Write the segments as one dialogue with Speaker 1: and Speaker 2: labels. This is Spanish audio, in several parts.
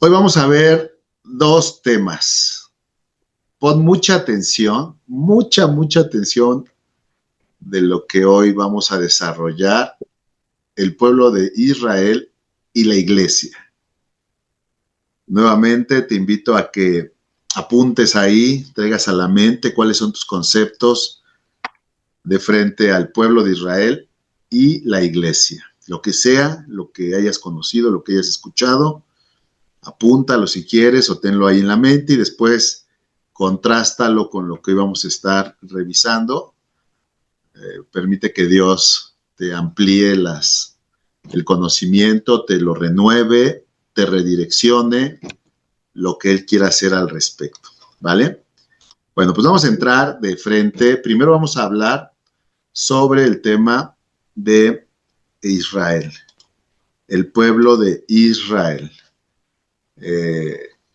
Speaker 1: Hoy vamos a ver dos temas. Pon mucha atención, mucha atención de lo que hoy vamos a desarrollar, el pueblo de Israel y la iglesia. Nuevamente te invito a que apuntes ahí, traigas a la mente cuáles son tus conceptos de frente al pueblo de Israel y la iglesia. Lo que sea, lo que hayas conocido, lo que hayas escuchado, apúntalo si quieres o tenlo ahí en la mente y después contrástalo con lo que vamos a estar revisando. Permite que Dios te amplíe el conocimiento, te lo renueve, te redireccione lo que Él quiera hacer al respecto, ¿vale? Bueno, pues vamos a entrar de frente. Primero vamos a hablar sobre el tema de Israel, el pueblo de Israel.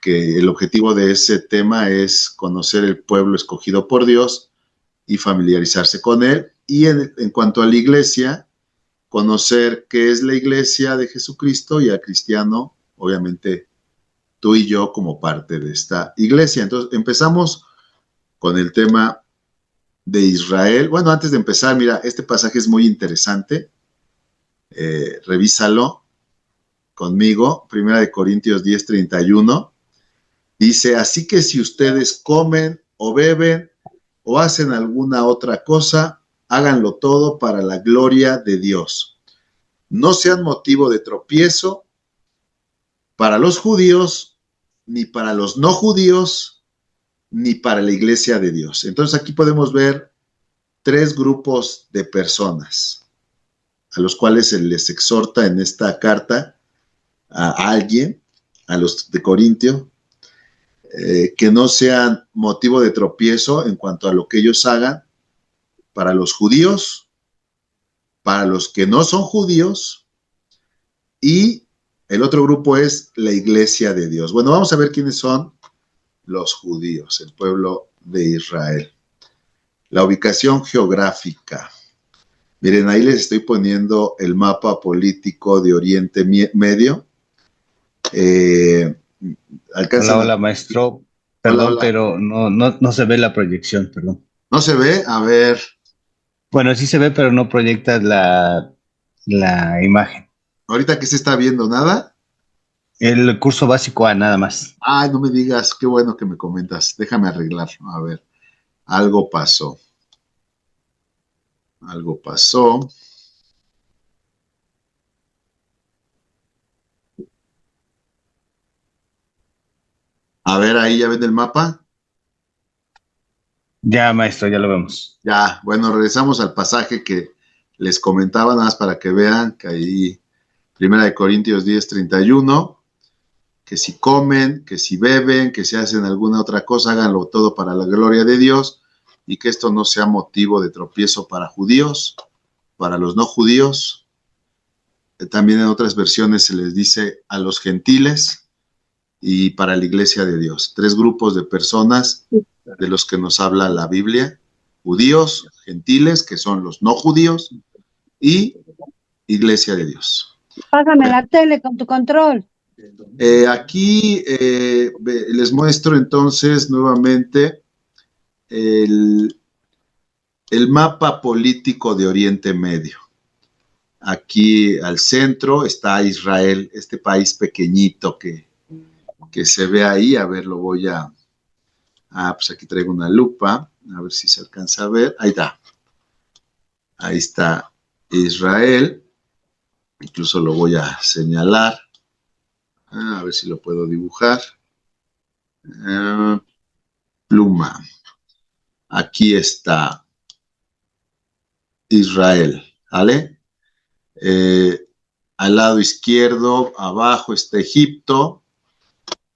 Speaker 1: Que el objetivo de ese tema es conocer el pueblo escogido por Dios y familiarizarse con él. Y en cuanto a la iglesia, conocer qué es la iglesia de Jesucristo y al cristiano, obviamente tú y yo como parte de esta iglesia. Entonces empezamos con el tema de Israel. Bueno, antes de empezar, mira, este pasaje es muy interesante. Revísalo conmigo. Primera de Corintios 10:31. Dice, así que si ustedes comen o beben o hacen alguna otra cosa, háganlo todo para la gloria de Dios. No sean motivo de tropiezo para los judíos, ni para los no judíos, ni para la iglesia de Dios. Entonces aquí podemos ver tres grupos de personas a los cuales se les exhorta en esta carta a alguien, a los de Corintio, que no sean motivo de tropiezo en cuanto a lo que ellos hagan para los judíos, para los que no son judíos, y el otro grupo es la iglesia de Dios. Bueno, vamos a ver quiénes son los judíos, el pueblo de Israel. La ubicación geográfica. Miren, ahí les estoy poniendo el mapa político de Oriente Medio.
Speaker 2: Hola, maestro.
Speaker 1: Hola,
Speaker 2: Perdón,
Speaker 1: hola.
Speaker 2: pero no se ve la proyección, perdón.
Speaker 1: ¿No se ve? A ver,
Speaker 2: Bueno, sí se ve, pero no proyecta la imagen.
Speaker 1: ahorita que se está viendo nada.
Speaker 2: El curso básico A, nada más.
Speaker 1: Ay, no me digas, qué bueno que me comentas. Déjame arreglarlo. A ver, algo pasó. Algo pasó. A ver, ahí ya ven el mapa.
Speaker 2: Ya, maestro, ya lo vemos.
Speaker 1: Ya, bueno, regresamos al pasaje que les comentaba, nada más para que vean que ahí, Primera de Corintios 10:31, que si comen, que si beben, que si hacen alguna otra cosa, háganlo todo para la gloria de Dios y que esto no sea motivo de tropiezo para judíos, para los no judíos. También en otras versiones se les dice a los gentiles y para la iglesia de Dios. Tres grupos de personas de los que nos habla la Biblia: judíos, gentiles, que son los no judíos, y iglesia de Dios.
Speaker 3: Pásame la tele con tu control.
Speaker 1: Aquí les muestro entonces nuevamente el mapa político de Oriente Medio. Aquí al centro está Israel, este país pequeñito que se ve ahí. A ver, lo voy a... pues aquí traigo una lupa, a ver si se alcanza a ver. Ahí está. Ahí está Israel. Incluso lo voy a señalar. A ver si lo puedo dibujar. Pluma. Aquí está Israel, ¿vale? Al lado izquierdo, abajo está Egipto.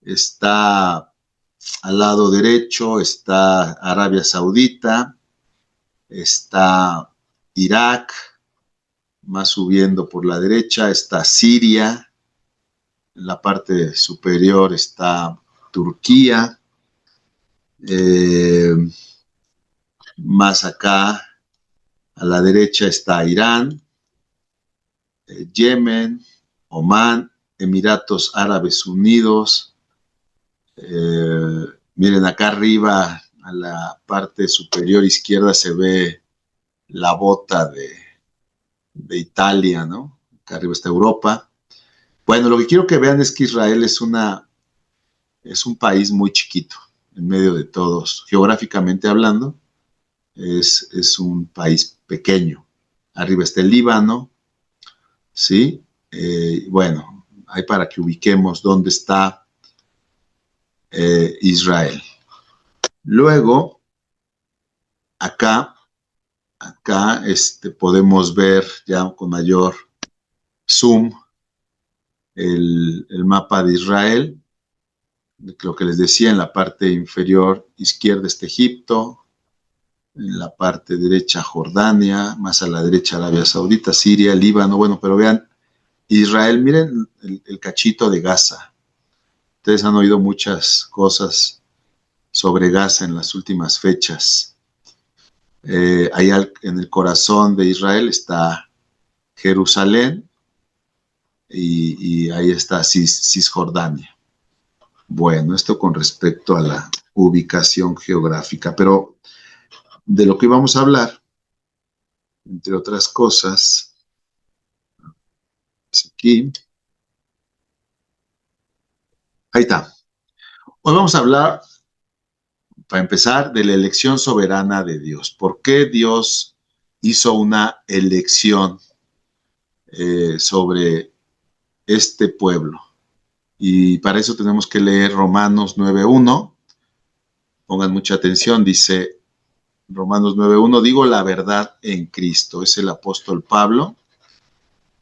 Speaker 1: Está al lado derecho, está Arabia Saudita. Está Irak. Más subiendo por la derecha está Siria. En la parte superior está Turquía. Más acá a la derecha está Irán, Yemen, Omán Emiratos Árabes Unidos. Miren, acá arriba, a la parte superior izquierda, se ve la bota de Italia, ¿no? Acá arriba está Europa. Bueno, lo que quiero que vean es que Israel es un país muy chiquito, en medio de todos, geográficamente hablando, es un país pequeño. Arriba está el Líbano, ¿sí? Bueno, ahí para que ubiquemos dónde está Israel. Luego, acá podemos ver ya con mayor zoom el mapa de Israel. Lo que les decía, en la parte inferior izquierda está Egipto, en la parte derecha Jordania, más a la derecha Arabia Saudita, Siria, Líbano. Bueno, pero vean, Israel, miren el cachito de Gaza. Ustedes han oído muchas cosas sobre Gaza en las últimas fechas. Allá en el corazón de Israel está Jerusalén y ahí está Cisjordania. Bueno, esto con respecto a la ubicación geográfica, pero de lo que vamos a hablar, entre otras cosas, aquí, ahí está. Hoy vamos a hablar, para empezar, de la elección soberana de Dios. ¿Por qué Dios hizo una elección sobre este pueblo? Y para eso tenemos que leer Romanos 9:1. Pongan mucha atención, dice Romanos 9:1, digo la verdad en Cristo. Es el apóstol Pablo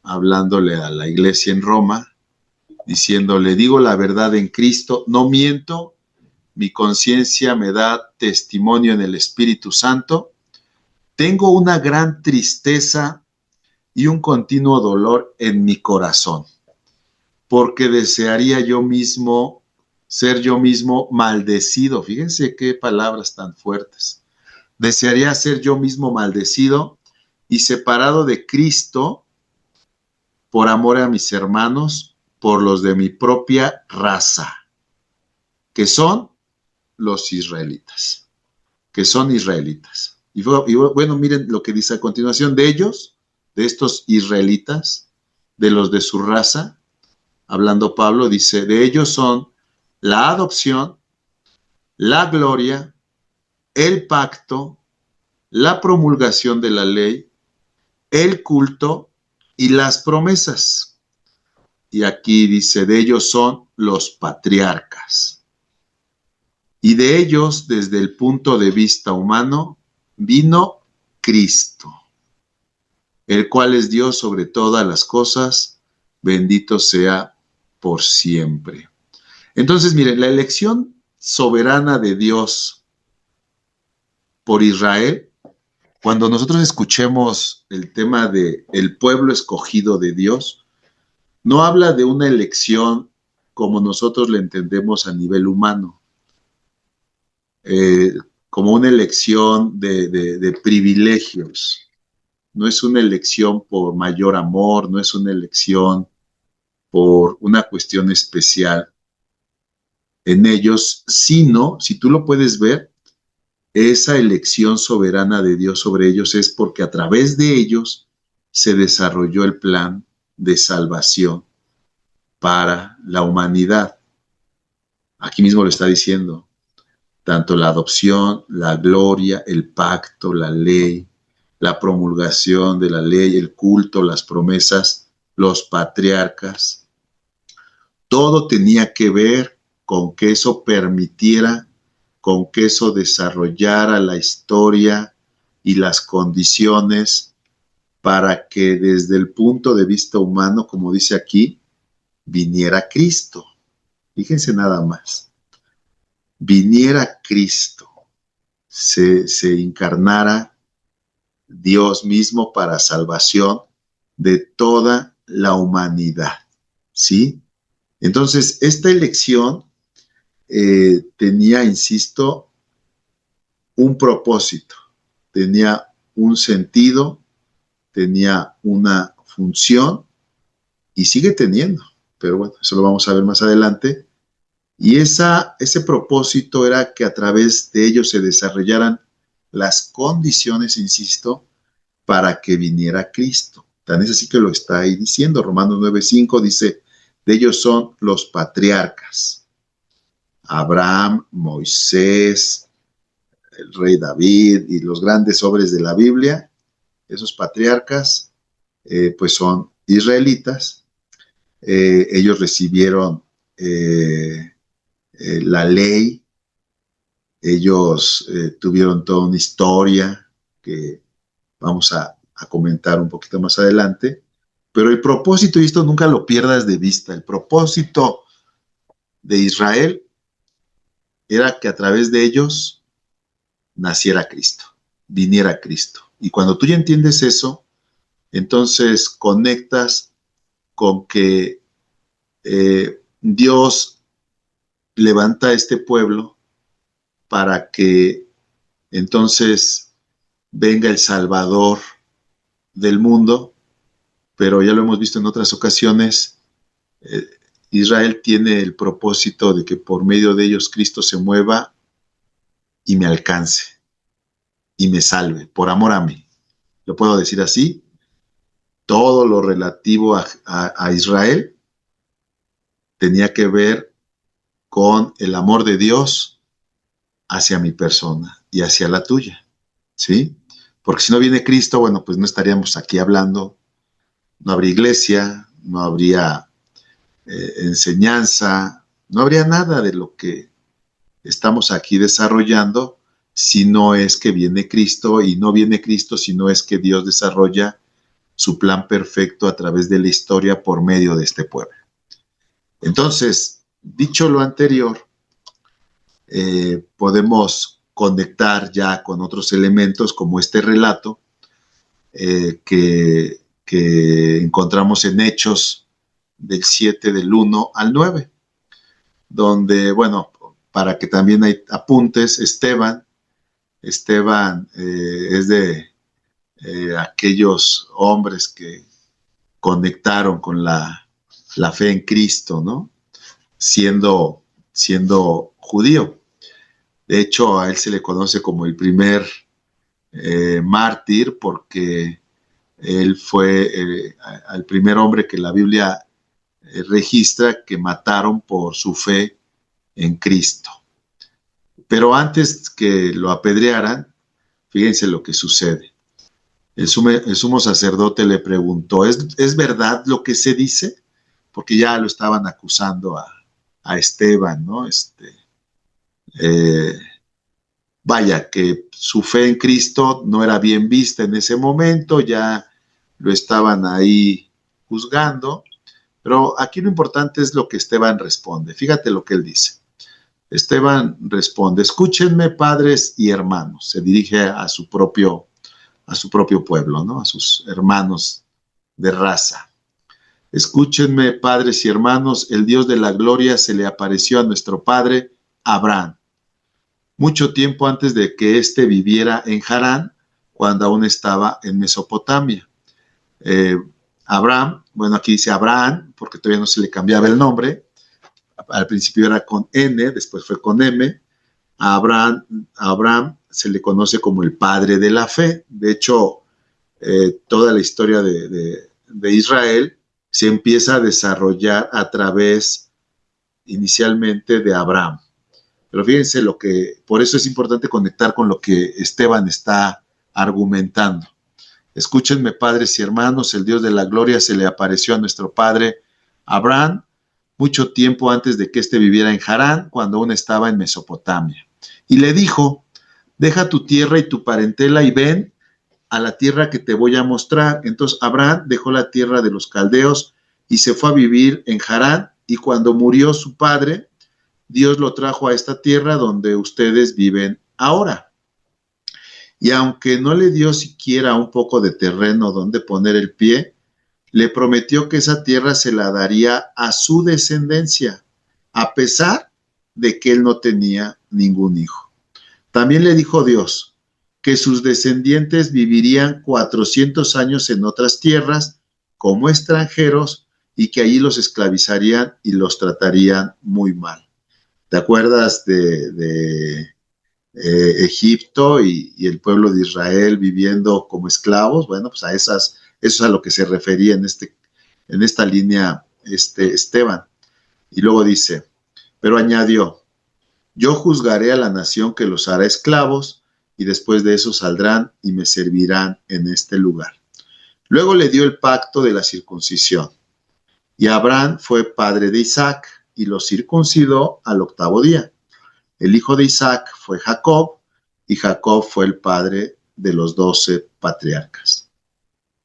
Speaker 1: hablándole a la iglesia en Roma, diciéndole, digo la verdad en Cristo, no miento, mi conciencia me da testimonio en el Espíritu Santo, tengo una gran tristeza y un continuo dolor en mi corazón, porque desearía ser yo mismo maldecido. Fíjense qué palabras tan fuertes. Desearía ser yo mismo maldecido y separado de Cristo por amor a mis hermanos, por los de mi propia raza, que son los israelitas, Y bueno, miren lo que dice a continuación de ellos, de estos israelitas, de los de su raza. Hablando Pablo, dice, de ellos son la adopción, la gloria, el pacto, la promulgación de la ley, el culto y las promesas. Y aquí dice, de ellos son los patriarcas. Y de ellos, desde el punto de vista humano, vino Cristo, el cual es Dios sobre todas las cosas, bendito sea por siempre. Entonces, miren, la elección soberana de Dios por Israel, cuando nosotros escuchemos el tema de el pueblo escogido de Dios, no habla de una elección como nosotros la entendemos a nivel humano, como una elección de privilegios. No es una elección por mayor amor, no es una elección por una cuestión especial en ellos, sino, si tú lo puedes ver, esa elección soberana de Dios sobre ellos es porque a través de ellos se desarrolló el plan de salvación para la humanidad. Aquí mismo lo está diciendo, tanto la adopción, la gloria, el pacto, la ley, la promulgación de la ley, el culto, las promesas, los patriarcas, todo tenía que ver con que eso permitiera, con que eso desarrollara la historia y las condiciones para que desde el punto de vista humano, como dice aquí, viniera Cristo. Fíjense nada más. Viniera Cristo, se encarnara Dios mismo para salvación de toda la humanidad, ¿sí? Entonces, esta elección tenía, insisto, un propósito, tenía un sentido, tenía una función y sigue teniendo. pero bueno, eso lo vamos a ver más adelante. Y ese propósito era que a través de ellos se desarrollaran las condiciones, insisto, para que viniera Cristo. Tan es así que lo está ahí diciendo. Romanos 9:5 dice, de ellos son los patriarcas. Abraham, Moisés, el rey David y los grandes hombres de la Biblia, esos patriarcas, pues son israelitas. Ellos recibieron la ley, ellos tuvieron toda una historia que vamos a comentar un poquito más adelante, pero el propósito, y esto nunca lo pierdas de vista, el propósito de Israel era que a través de ellos naciera Cristo, viniera Cristo. Y cuando tú ya entiendes eso, entonces conectas con que Dios levanta a este pueblo para que entonces venga el Salvador del mundo, pero ya lo hemos visto en otras ocasiones, Israel tiene el propósito de que por medio de ellos Cristo se mueva y me alcance y me salve, por amor a mí. ¿Lo puedo decir así? Todo lo relativo a Israel tenía que ver con el amor de Dios hacia mi persona y hacia la tuya, ¿sí? Porque si no viene Cristo, bueno, pues no estaríamos aquí hablando, no habría iglesia, no habría enseñanza, no habría nada de lo que estamos aquí desarrollando si no es que viene Cristo, y no viene Cristo si no es que Dios desarrolla su plan perfecto a través de la historia por medio de este pueblo. Entonces, dicho lo anterior, podemos conectar ya con otros elementos como este relato que encontramos en Hechos del 7, del 1 al 9, donde, bueno, para que también hay apuntes, Esteban es de aquellos hombres que conectaron con la fe en Cristo, ¿no? Siendo judío. De hecho, a él se le conoce como el primer mártir, porque él fue el primer hombre que la Biblia registra que mataron por su fe en Cristo. Pero antes que lo apedrearan, fíjense lo que sucede. El sumo sacerdote le preguntó, ¿es verdad lo que se dice? Porque ya lo estaban acusando a Esteban, ¿no? Vaya, que su fe en Cristo no era bien vista en ese momento, ya lo estaban ahí juzgando, pero aquí lo importante es lo que Esteban responde. Fíjate lo que él dice. Esteban responde, escúchenme, padres y hermanos. Se dirige a su propio pueblo, ¿no? A sus hermanos de raza. Escúchenme, padres y hermanos, el Dios de la gloria se le apareció a nuestro padre Abraham, mucho tiempo antes de que éste viviera en Harán, cuando aún estaba en Mesopotamia. Abraham, bueno, aquí dice Abraham, porque todavía no se le cambiaba el nombre. Al principio era con N, después fue con M. A Abraham se le conoce como el padre de la fe. De hecho, toda la historia de Israel se empieza a desarrollar a través inicialmente de Abraham. Pero fíjense por eso es importante conectar con lo que Esteban está argumentando. Escúchenme, padres y hermanos, el Dios de la gloria se le apareció a nuestro padre Abraham mucho tiempo antes de que éste viviera en Harán, cuando aún estaba en Mesopotamia. Y le dijo, deja tu tierra y tu parentela y ven a la tierra que te voy a mostrar. Entonces Abraham dejó la tierra de los caldeos y se fue a vivir en Harán, y cuando murió su padre, Dios lo trajo a esta tierra donde ustedes viven ahora. Y aunque no le dio siquiera un poco de terreno donde poner el pie, le prometió que esa tierra se la daría a su descendencia, a pesar de que él no tenía ningún hijo. También le dijo Dios que sus descendientes vivirían 400 años en otras tierras como extranjeros y que allí los esclavizarían y los tratarían muy mal. ¿Te acuerdas de Egipto y el pueblo de Israel viviendo como esclavos? Bueno, pues eso es a lo que se refería en esta línea Esteban. Y luego dice, pero añadió, yo juzgaré a la nación que los hará esclavos y después de eso saldrán y me servirán en este lugar. Luego le dio el pacto de la circuncisión. Y Abraham fue padre de Isaac y lo circuncidó al 8º día. El hijo de Isaac fue Jacob y Jacob fue el padre de los 12 patriarcas.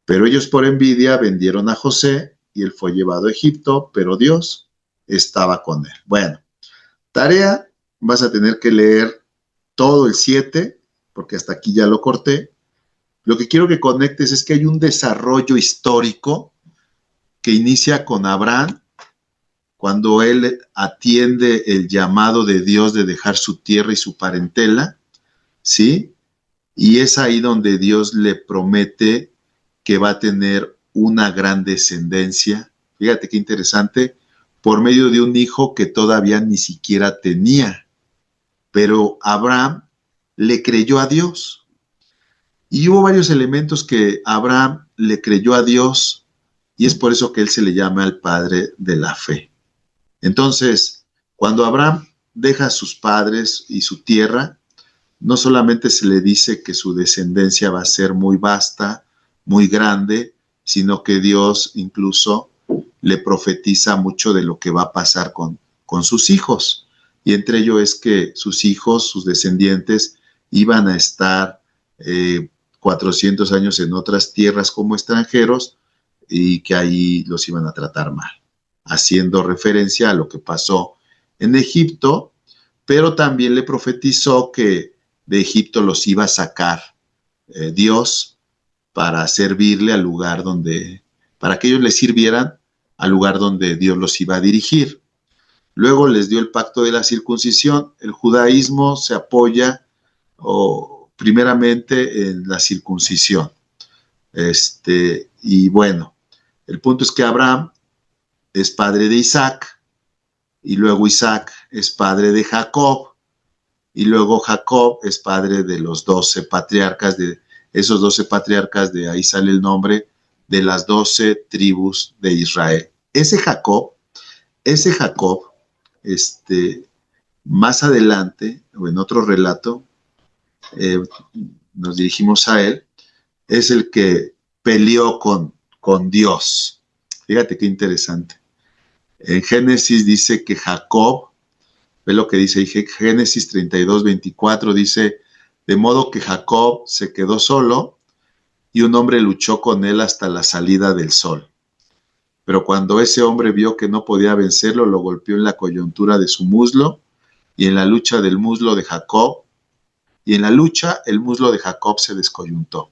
Speaker 1: Pero ellos por envidia vendieron a José y él fue llevado a Egipto, pero Dios estaba con él. Bueno, tarea, vas a tener que leer todo el 7, porque hasta aquí ya lo corté. Lo que quiero que conectes es que hay un desarrollo histórico que inicia con Abraham, cuando él atiende el llamado de Dios de dejar su tierra y su parentela, ¿sí? Y es ahí donde Dios le promete que va a tener una gran descendencia. Fíjate qué interesante, por medio de un hijo que todavía ni siquiera tenía. Pero Abraham le creyó a Dios. Y hubo varios elementos que Abraham le creyó a Dios, y es por eso que él se le llama el padre de la fe. Entonces, cuando Abraham deja a sus padres y su tierra, no solamente se le dice que su descendencia va a ser muy vasta, muy grande, sino que Dios incluso le profetiza mucho de lo que va a pasar con sus hijos. Y entre ello es que sus hijos, sus descendientes, iban a estar 400 años en otras tierras como extranjeros y que ahí los iban a tratar mal, haciendo referencia a lo que pasó en Egipto, pero también le profetizó que de Egipto los iba a sacar Dios para servirle al lugar donde, para que ellos le sirvieran al lugar donde Dios los iba a dirigir. Luego les dio el pacto de la circuncisión. El judaísmo se apoya primeramente en la circuncisión. Y bueno, el punto es que Abraham es padre de Isaac, y luego Isaac es padre de Jacob, y luego Jacob es padre de los 12 patriarcas, de esos 12 patriarcas, de ahí sale el nombre de las 12 tribus de Israel. Ese Jacob, más adelante, o en otro relato, nos dirigimos a él, es el que peleó con Dios. Fíjate qué interesante. En Génesis dice que Jacob, ve lo que dice Génesis 32, 24, dice, de modo que Jacob se quedó solo y un hombre luchó con él hasta la salida del sol. Pero cuando ese hombre vio que no podía vencerlo, lo golpeó en la coyuntura de su muslo y en la lucha del muslo de Jacob, el muslo de Jacob se descoyuntó.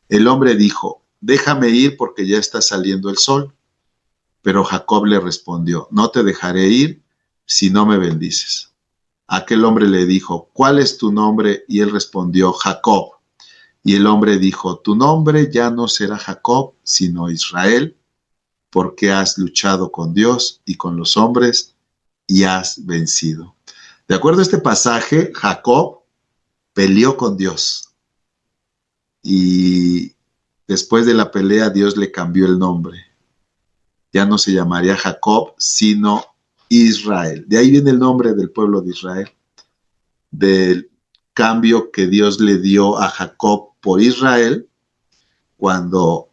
Speaker 1: El hombre dijo, déjame ir porque ya está saliendo el sol. Pero Jacob le respondió, no te dejaré ir si no me bendices. Aquel hombre le dijo, ¿cuál es tu nombre? Y él respondió, Jacob. Y el hombre dijo, tu nombre ya no será Jacob, sino Israel, porque has luchado con Dios y con los hombres y has vencido. De acuerdo a este pasaje, Jacob peleó con Dios. Y después de la pelea, Dios le cambió el nombre. Ya no se llamaría Jacob, sino Israel. De ahí viene el nombre del pueblo de Israel, del cambio que Dios le dio a Jacob por Israel cuando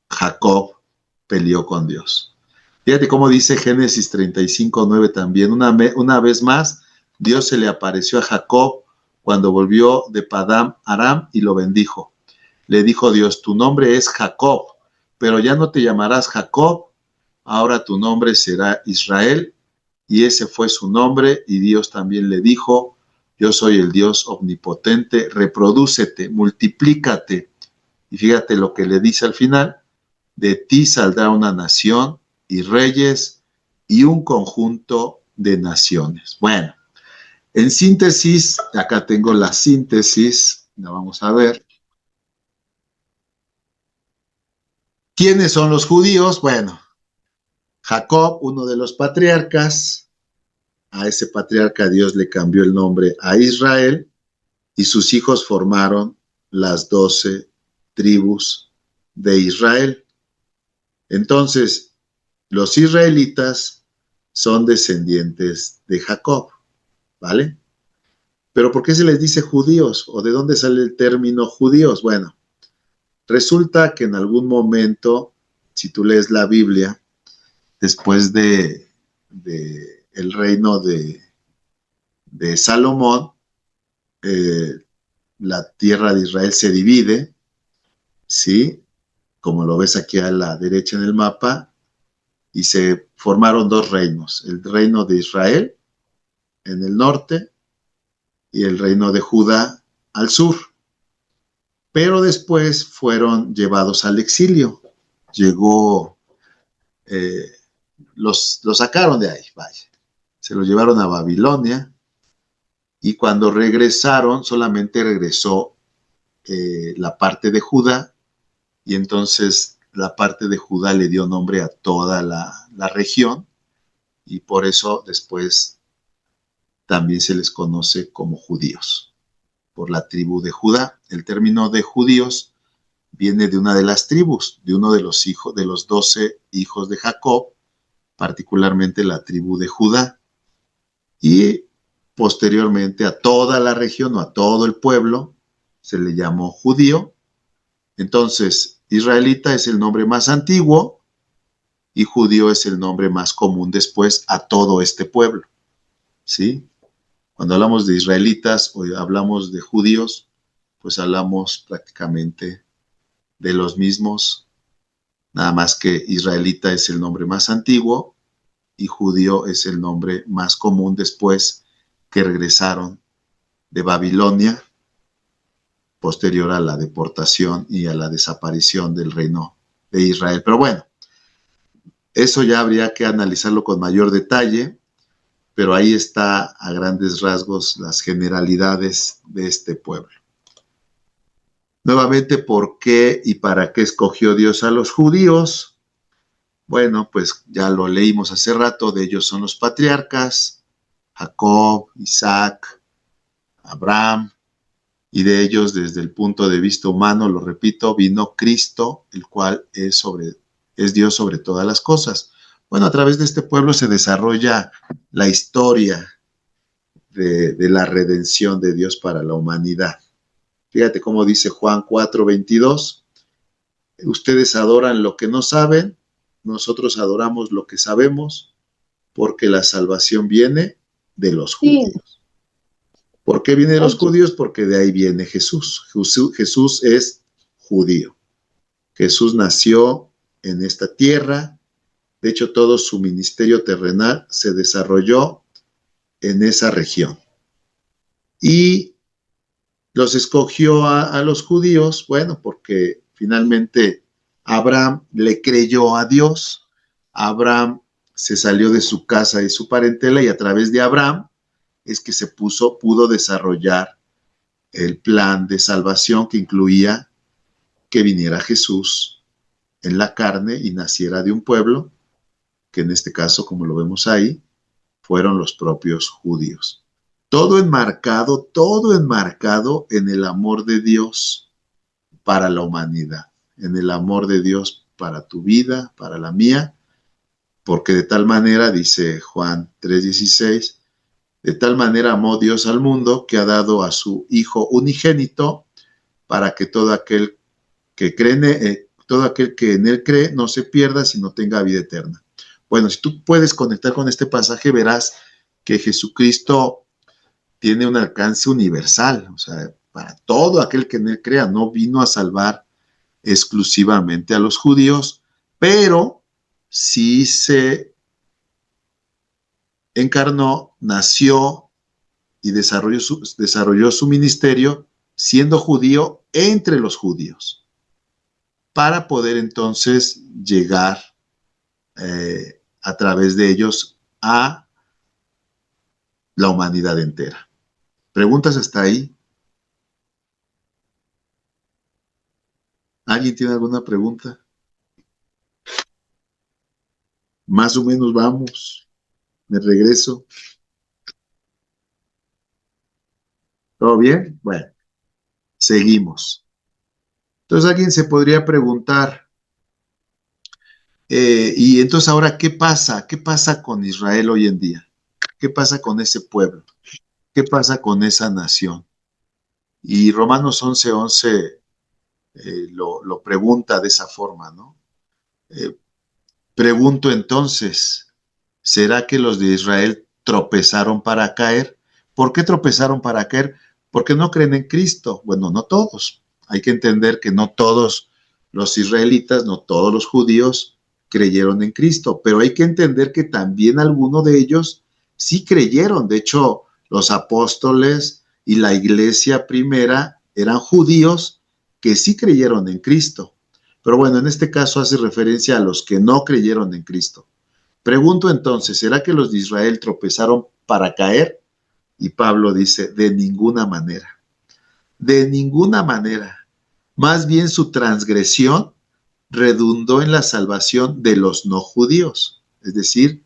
Speaker 1: Jacob peleó con Dios. Fíjate cómo dice Génesis 35:9 también. Una vez más, Dios se le apareció a Jacob cuando volvió de Padán Aram y lo bendijo. Le dijo Dios, tu nombre es Jacob, pero ya no te llamarás Jacob, ahora tu nombre será Israel, y ese fue su nombre, y Dios también le dijo, yo soy el Dios omnipotente, reprodúcete, multiplícate, y fíjate lo que le dice al final, de ti saldrá una nación, y reyes, y un conjunto de naciones. Bueno, en síntesis, acá tengo la síntesis, la vamos a ver. ¿Quiénes son los judíos? Bueno, Jacob, uno de los patriarcas, a ese patriarca Dios le cambió el nombre a Israel y sus hijos formaron las 12 tribus de Israel. Entonces, los israelitas son descendientes de Jacob, ¿vale? Pero ¿por qué se les dice judíos? ¿O de dónde sale el término judíos? Bueno, resulta que en algún momento, si tú lees la Biblia, después de el reino de Salomón, la tierra de Israel se divide, ¿sí? Como lo ves aquí a la derecha en el mapa, y se formaron dos reinos, el reino de Israel en el norte y el reino de Judá al sur. Pero después fueron llevados al exilio. Llegó, los sacaron de ahí, vaya. Se los llevaron a Babilonia y cuando regresaron, solamente regresó la parte de Judá y entonces la parte de Judá le dio nombre a toda la región y por eso después también se les conoce como judíos, por la tribu de Judá. El término de judíos viene de una de las tribus, de uno de los hijos, de los 12 hijos de Jacob, particularmente la tribu de Judá. Y posteriormente a toda la región o a todo el pueblo se le llamó judío. Entonces, israelita es el nombre más antiguo y judío es el nombre más común después a todo este pueblo, ¿sí? Cuando hablamos de israelitas o hablamos de judíos, pues hablamos prácticamente de los mismos, nada más que israelita es el nombre más antiguo y judío es el nombre más común después que regresaron de Babilonia, posterior a la deportación y a la desaparición del reino de Israel. Pero bueno, eso ya habría que analizarlo con mayor detalle, pero ahí está a grandes rasgos las generalidades de este pueblo. Nuevamente, ¿por qué y para qué escogió Dios a los judíos? Bueno, pues ya lo leímos hace rato, de ellos son los patriarcas, Jacob, Isaac, Abraham, y de ellos desde el punto de vista humano, lo repito, vino Cristo, el cual es Dios sobre todas las cosas. Bueno, a través de este pueblo se desarrolla la historia de la redención de Dios para la humanidad. Fíjate cómo dice Juan 4:22, ustedes adoran lo que no saben, nosotros adoramos lo que sabemos, porque la salvación viene de los judíos. ¿Por qué viene de los judíos? Porque de ahí viene Jesús. Jesús es judío. Jesús nació en esta tierra. De hecho, todo su ministerio terrenal se desarrolló en esa región. Y los escogió a los judíos, bueno, porque finalmente Abraham le creyó a Dios. Abraham se salió de su casa y su parentela y a través de Abraham es que pudo desarrollar el plan de salvación que incluía que viniera Jesús en la carne y naciera de un pueblo, que en este caso, como lo vemos ahí, fueron los propios judíos. Todo enmarcado en el amor de Dios para la humanidad, en el amor de Dios para tu vida, para la mía, porque de tal manera, dice Juan 3:16, de tal manera amó Dios al mundo que ha dado a su Hijo unigénito para que todo aquel que en él cree no se pierda, sino tenga vida eterna. Bueno, si tú puedes conectar con este pasaje, verás que Jesucristo tiene un alcance universal, o sea, para todo aquel que en él crea. No vino a salvar exclusivamente a los judíos, pero sí se encarnó, nació y desarrolló su ministerio siendo judío entre los judíos, para poder entonces llegar a través de ellos a la humanidad entera. ¿Preguntas hasta ahí? ¿Alguien tiene alguna pregunta? Más o menos vamos. Me regreso. ¿Todo bien? Bueno, seguimos. Entonces alguien se podría preguntar, y entonces ahora, ¿qué pasa? ¿Qué pasa con Israel hoy en día? ¿Qué pasa con ese pueblo? ¿Qué pasa con esa nación? Y Romanos 11:11 lo pregunta de esa forma, ¿no? Eh, Pregunto entonces, ¿será que los de Israel tropezaron para caer? ¿Por qué tropezaron para caer? Porque no creen en Cristo. Bueno, no todos. Hay que entender que no todos los israelitas, no todos los judíos creyeron en Cristo, pero hay que entender que también algunos de ellos sí creyeron. De hecho, los apóstoles y la iglesia primera eran judíos que sí creyeron en Cristo. Pero bueno, en este caso hace referencia a los que no creyeron en Cristo. Pregunto entonces, ¿será que los de Israel tropezaron para caer? Y Pablo dice, de ninguna manera, de ninguna manera. Más bien su transgresión redundó en la salvación de los no judíos, es decir,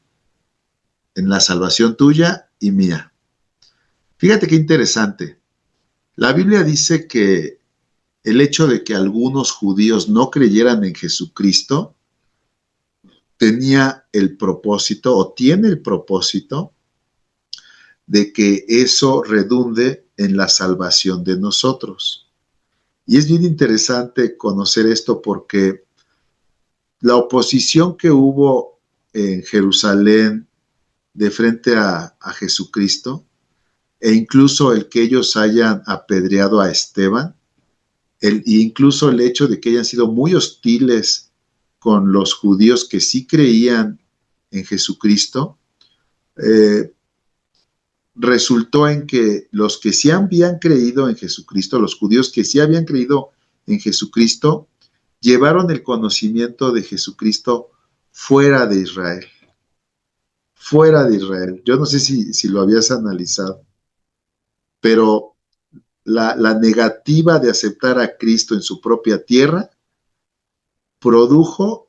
Speaker 1: en la salvación tuya y mía. Fíjate qué interesante. La Biblia dice que el hecho de que algunos judíos no creyeran en Jesucristo tenía el propósito o tiene el propósito de que eso redunde en la salvación de nosotros. Y es bien interesante conocer esto porque la oposición que hubo en Jerusalén de frente a Jesucristo, e incluso el que ellos hayan apedreado a Esteban, incluso el hecho de que hayan sido muy hostiles con los judíos que sí creían en Jesucristo, resultó en que los que sí habían creído en Jesucristo, los judíos que sí habían creído en Jesucristo, llevaron el conocimiento de Jesucristo fuera de Israel. Fuera de Israel. Yo no sé si lo habías analizado, pero la negativa de aceptar a Cristo en su propia tierra produjo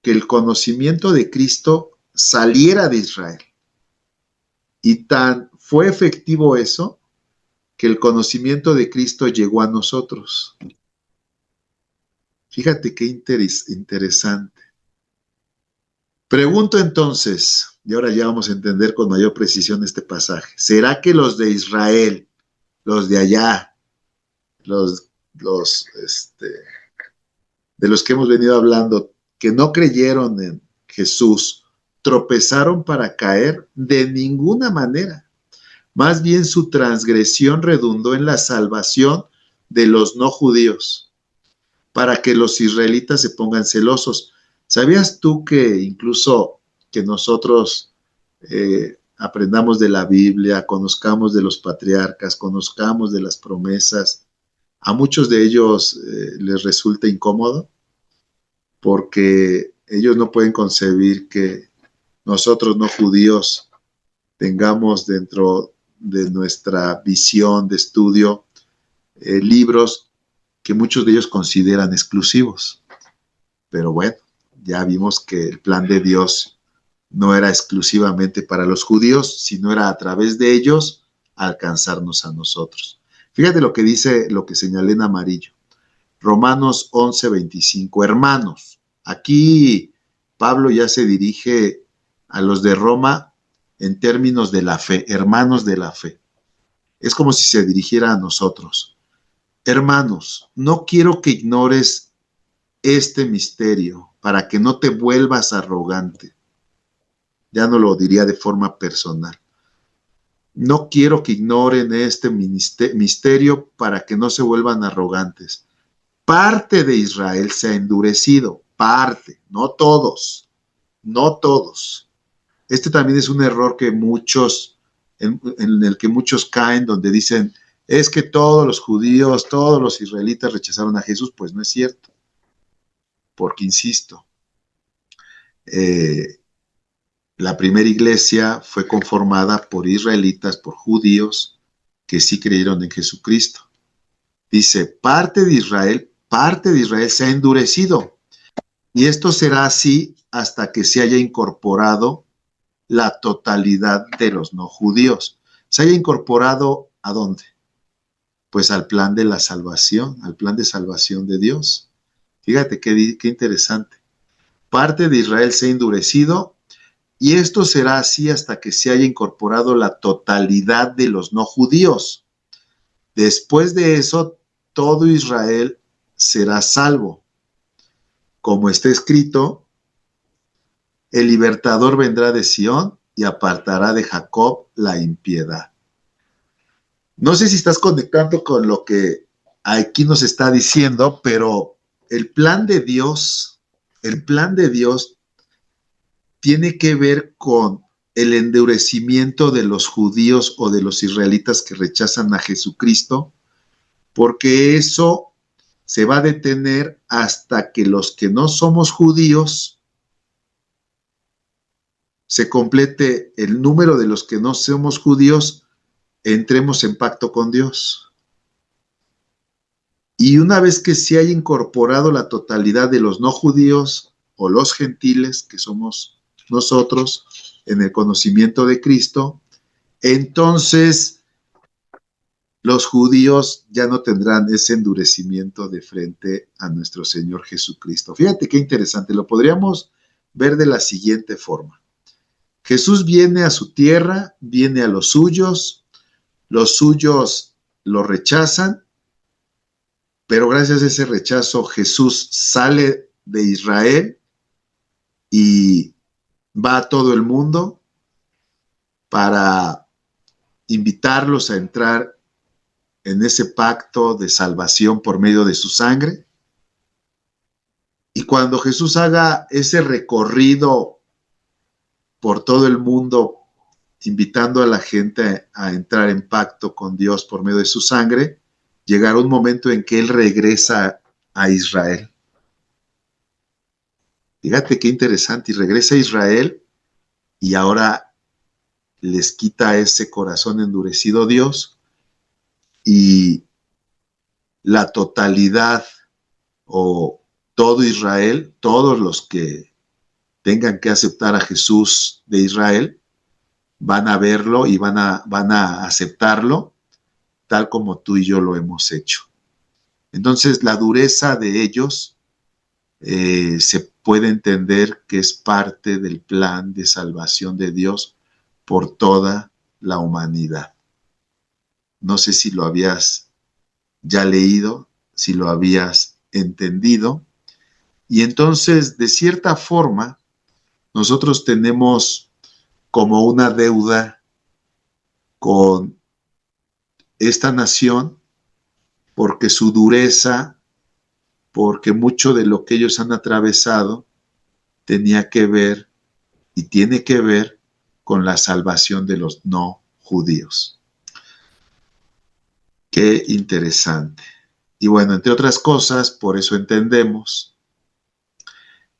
Speaker 1: que el conocimiento de Cristo saliera de Israel. Y tan fue efectivo eso que el conocimiento de Cristo llegó a nosotros. Fíjate qué interesante. Pregunto entonces, y ahora ya vamos a entender con mayor precisión este pasaje, ¿será que los de Israel, los de allá, de los que hemos venido hablando, que no creyeron en Jesús, tropezaron para caer? De ninguna manera. Más bien su transgresión redundó en la salvación de los no judíos, para que los israelitas se pongan celosos. ¿Sabías tú que incluso que nosotros aprendamos de la Biblia, conozcamos de los patriarcas, conozcamos de las promesas, a muchos de ellos les resulta incómodo? Porque ellos no pueden concebir que nosotros no judíos tengamos dentro de nuestra visión de estudio libros que muchos de ellos consideran exclusivos. Pero bueno, ya vimos que el plan de Dios no era exclusivamente para los judíos, sino era a través de ellos alcanzarnos a nosotros. Fíjate lo que dice, lo que señalé en amarillo. Romanos 11:25. Hermanos, aquí Pablo ya se dirige a los de Roma en términos de la fe, hermanos de la fe. Es como si se dirigiera a nosotros. Hermanos, no quiero que ignores este misterio para que no te vuelvas arrogante. Ya no lo diría de forma personal. No quiero que ignoren este misterio para que no se vuelvan arrogantes. Parte de Israel se ha endurecido, parte, no todos, no todos. Este también es un error que muchos, en el que muchos caen, donde dicen, es que todos los judíos, todos los israelitas rechazaron a Jesús. Pues no es cierto, porque insisto, la primera iglesia fue conformada por israelitas, por judíos que sí creyeron en Jesucristo. Dice, parte de Israel se ha endurecido. Y esto será así hasta que se haya incorporado la totalidad de los no judíos. ¿Se haya incorporado a dónde? Pues al plan de la salvación, al plan de salvación de Dios. Fíjate qué interesante. Parte de Israel se ha endurecido y esto será así hasta que se haya incorporado la totalidad de los no judíos. Después de eso, todo Israel será salvo. Como está escrito, el libertador vendrá de Sión y apartará de Jacob la impiedad. No sé si estás conectando con lo que aquí nos está diciendo, pero el plan de Dios tiene que ver con el endurecimiento de los judíos o de los israelitas que rechazan a Jesucristo, porque eso se va a detener hasta que los que no somos judíos se complete el número de los que no somos judíos, entremos en pacto con Dios. Y una vez que se haya incorporado la totalidad de los no judíos o los gentiles, que somos nosotros, en el conocimiento de Cristo, entonces los judíos ya no tendrán ese endurecimiento de frente a nuestro Señor Jesucristo. Fíjate qué interesante, lo podríamos ver de la siguiente forma. Jesús viene a su tierra, viene a los suyos lo rechazan, pero gracias a ese rechazo Jesús sale de Israel y va a todo el mundo para invitarlos a entrar en ese pacto de salvación por medio de su sangre. Y cuando Jesús haga ese recorrido por todo el mundo, invitando a la gente a entrar en pacto con Dios por medio de su sangre, llegará un momento en que Él regresa a Israel. Fíjate qué interesante, y regresa a Israel y ahora les quita ese corazón endurecido Dios y la totalidad o todo Israel, todos los que tengan que aceptar a Jesús de Israel, van a verlo y van a aceptarlo tal como tú y yo lo hemos hecho. Entonces, la dureza de ellos se puede entender que es parte del plan de salvación de Dios por toda la humanidad. No sé si lo habías ya leído, si lo habías entendido. Y entonces, de cierta forma, nosotros tenemos como una deuda con esta nación, porque su dureza, porque mucho de lo que ellos han atravesado tenía que ver y tiene que ver con la salvación de los no judíos. Qué interesante. Y bueno, entre otras cosas, por eso entendemos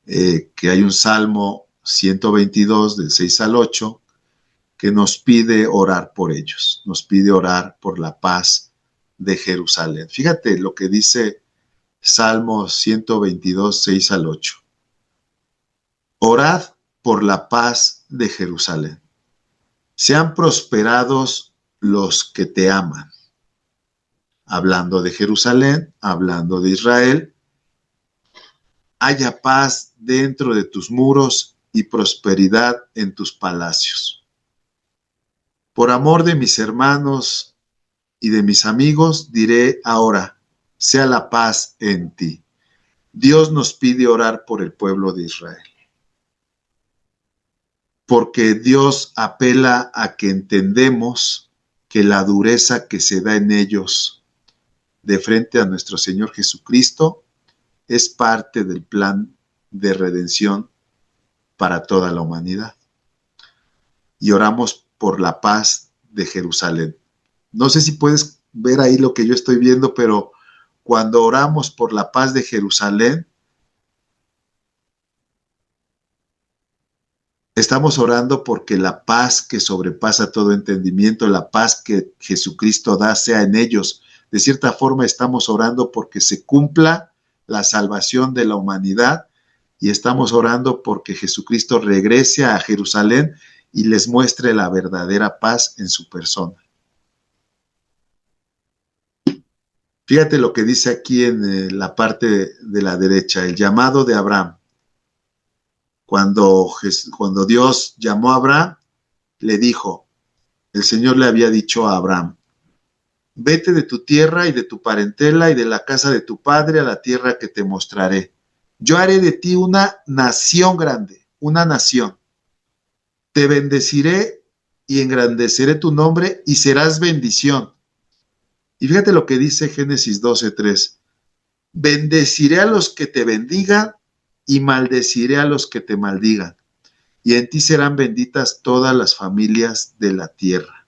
Speaker 1: que hay un Salmo 122 del 6 al 8 que nos pide orar por ellos, nos pide orar por la paz de Jerusalén. Fíjate lo que dice Salmo 122, 6 al 8. Orad por la paz de Jerusalén. Sean prosperados los que te aman. Hablando de Jerusalén, hablando de Israel, haya paz dentro de tus muros y prosperidad en tus palacios. Por amor de mis hermanos y de mis amigos, diré ahora, sea la paz en ti. Dios nos pide orar por el pueblo de Israel, porque Dios apela a que entendemos que la dureza que se da en ellos de frente a nuestro Señor Jesucristo es parte del plan de redención para toda la humanidad. Y oramos por la paz de Jerusalén. No sé si puedes ver ahí lo que yo estoy viendo, pero cuando oramos por la paz de Jerusalén, estamos orando porque la paz que sobrepasa todo entendimiento, la paz que Jesucristo da, sea en ellos. De cierta forma estamos orando porque se cumpla la salvación de la humanidad y estamos orando porque Jesucristo regrese a Jerusalén y les muestre la verdadera paz en su persona. Fíjate lo que dice aquí en la parte de la derecha, el llamado de Abraham. Cuando Dios llamó a Abraham, le dijo, el Señor le había dicho a Abraham, vete de tu tierra y de tu parentela y de la casa de tu padre a la tierra que te mostraré. Yo haré de ti una nación grande, una nación. Te bendeciré y engrandeceré tu nombre y serás bendición. Y fíjate lo que dice Génesis 12:3. Bendeciré a los que te bendigan y maldeciré a los que te maldigan. Y en ti serán benditas todas las familias de la tierra.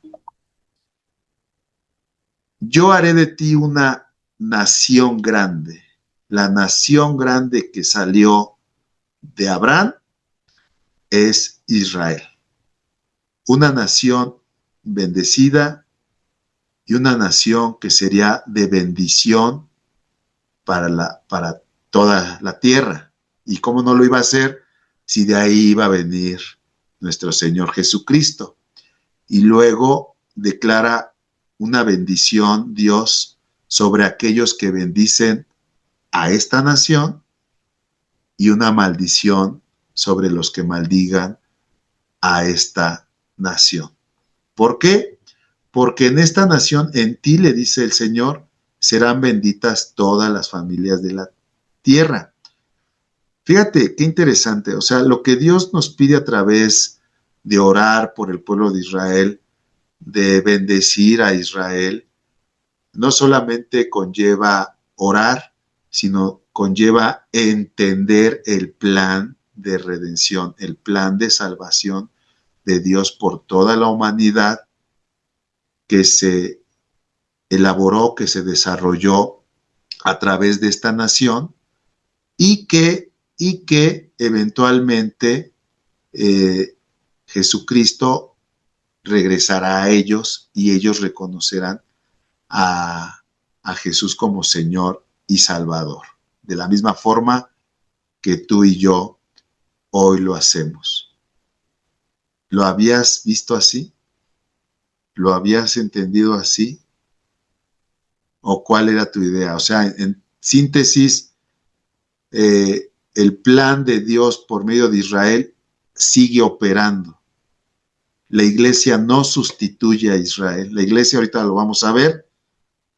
Speaker 1: Yo haré de ti una nación grande. La nación grande que salió de Abraham es Israel. Una nación bendecida y una nación que sería de bendición para toda la tierra. ¿Y cómo no lo iba a hacer si de ahí iba a venir nuestro Señor Jesucristo? Y luego declara una bendición Dios sobre aquellos que bendicen a esta nación y una maldición sobre los que maldigan a esta nación. ¿Por qué? Porque en esta nación, en ti, le dice el Señor, serán benditas todas las familias de la tierra. Fíjate, qué interesante. O sea, lo que Dios nos pide a través de orar por el pueblo de Israel, de bendecir a Israel, no solamente conlleva orar, sino conlleva entender el plan de redención, el plan de salvación de Dios por toda la humanidad que se elaboró, que se desarrolló a través de esta nación y que eventualmente Jesucristo regresará a ellos y ellos reconocerán a Jesús como Señor y Salvador, de la misma forma que tú y yo hoy lo hacemos. ¿Lo habías visto así? ¿Lo habías entendido así? ¿O cuál era tu idea? O sea, en síntesis, el plan de Dios por medio de Israel sigue operando. La iglesia no sustituye a Israel. La iglesia, ahorita lo vamos a ver,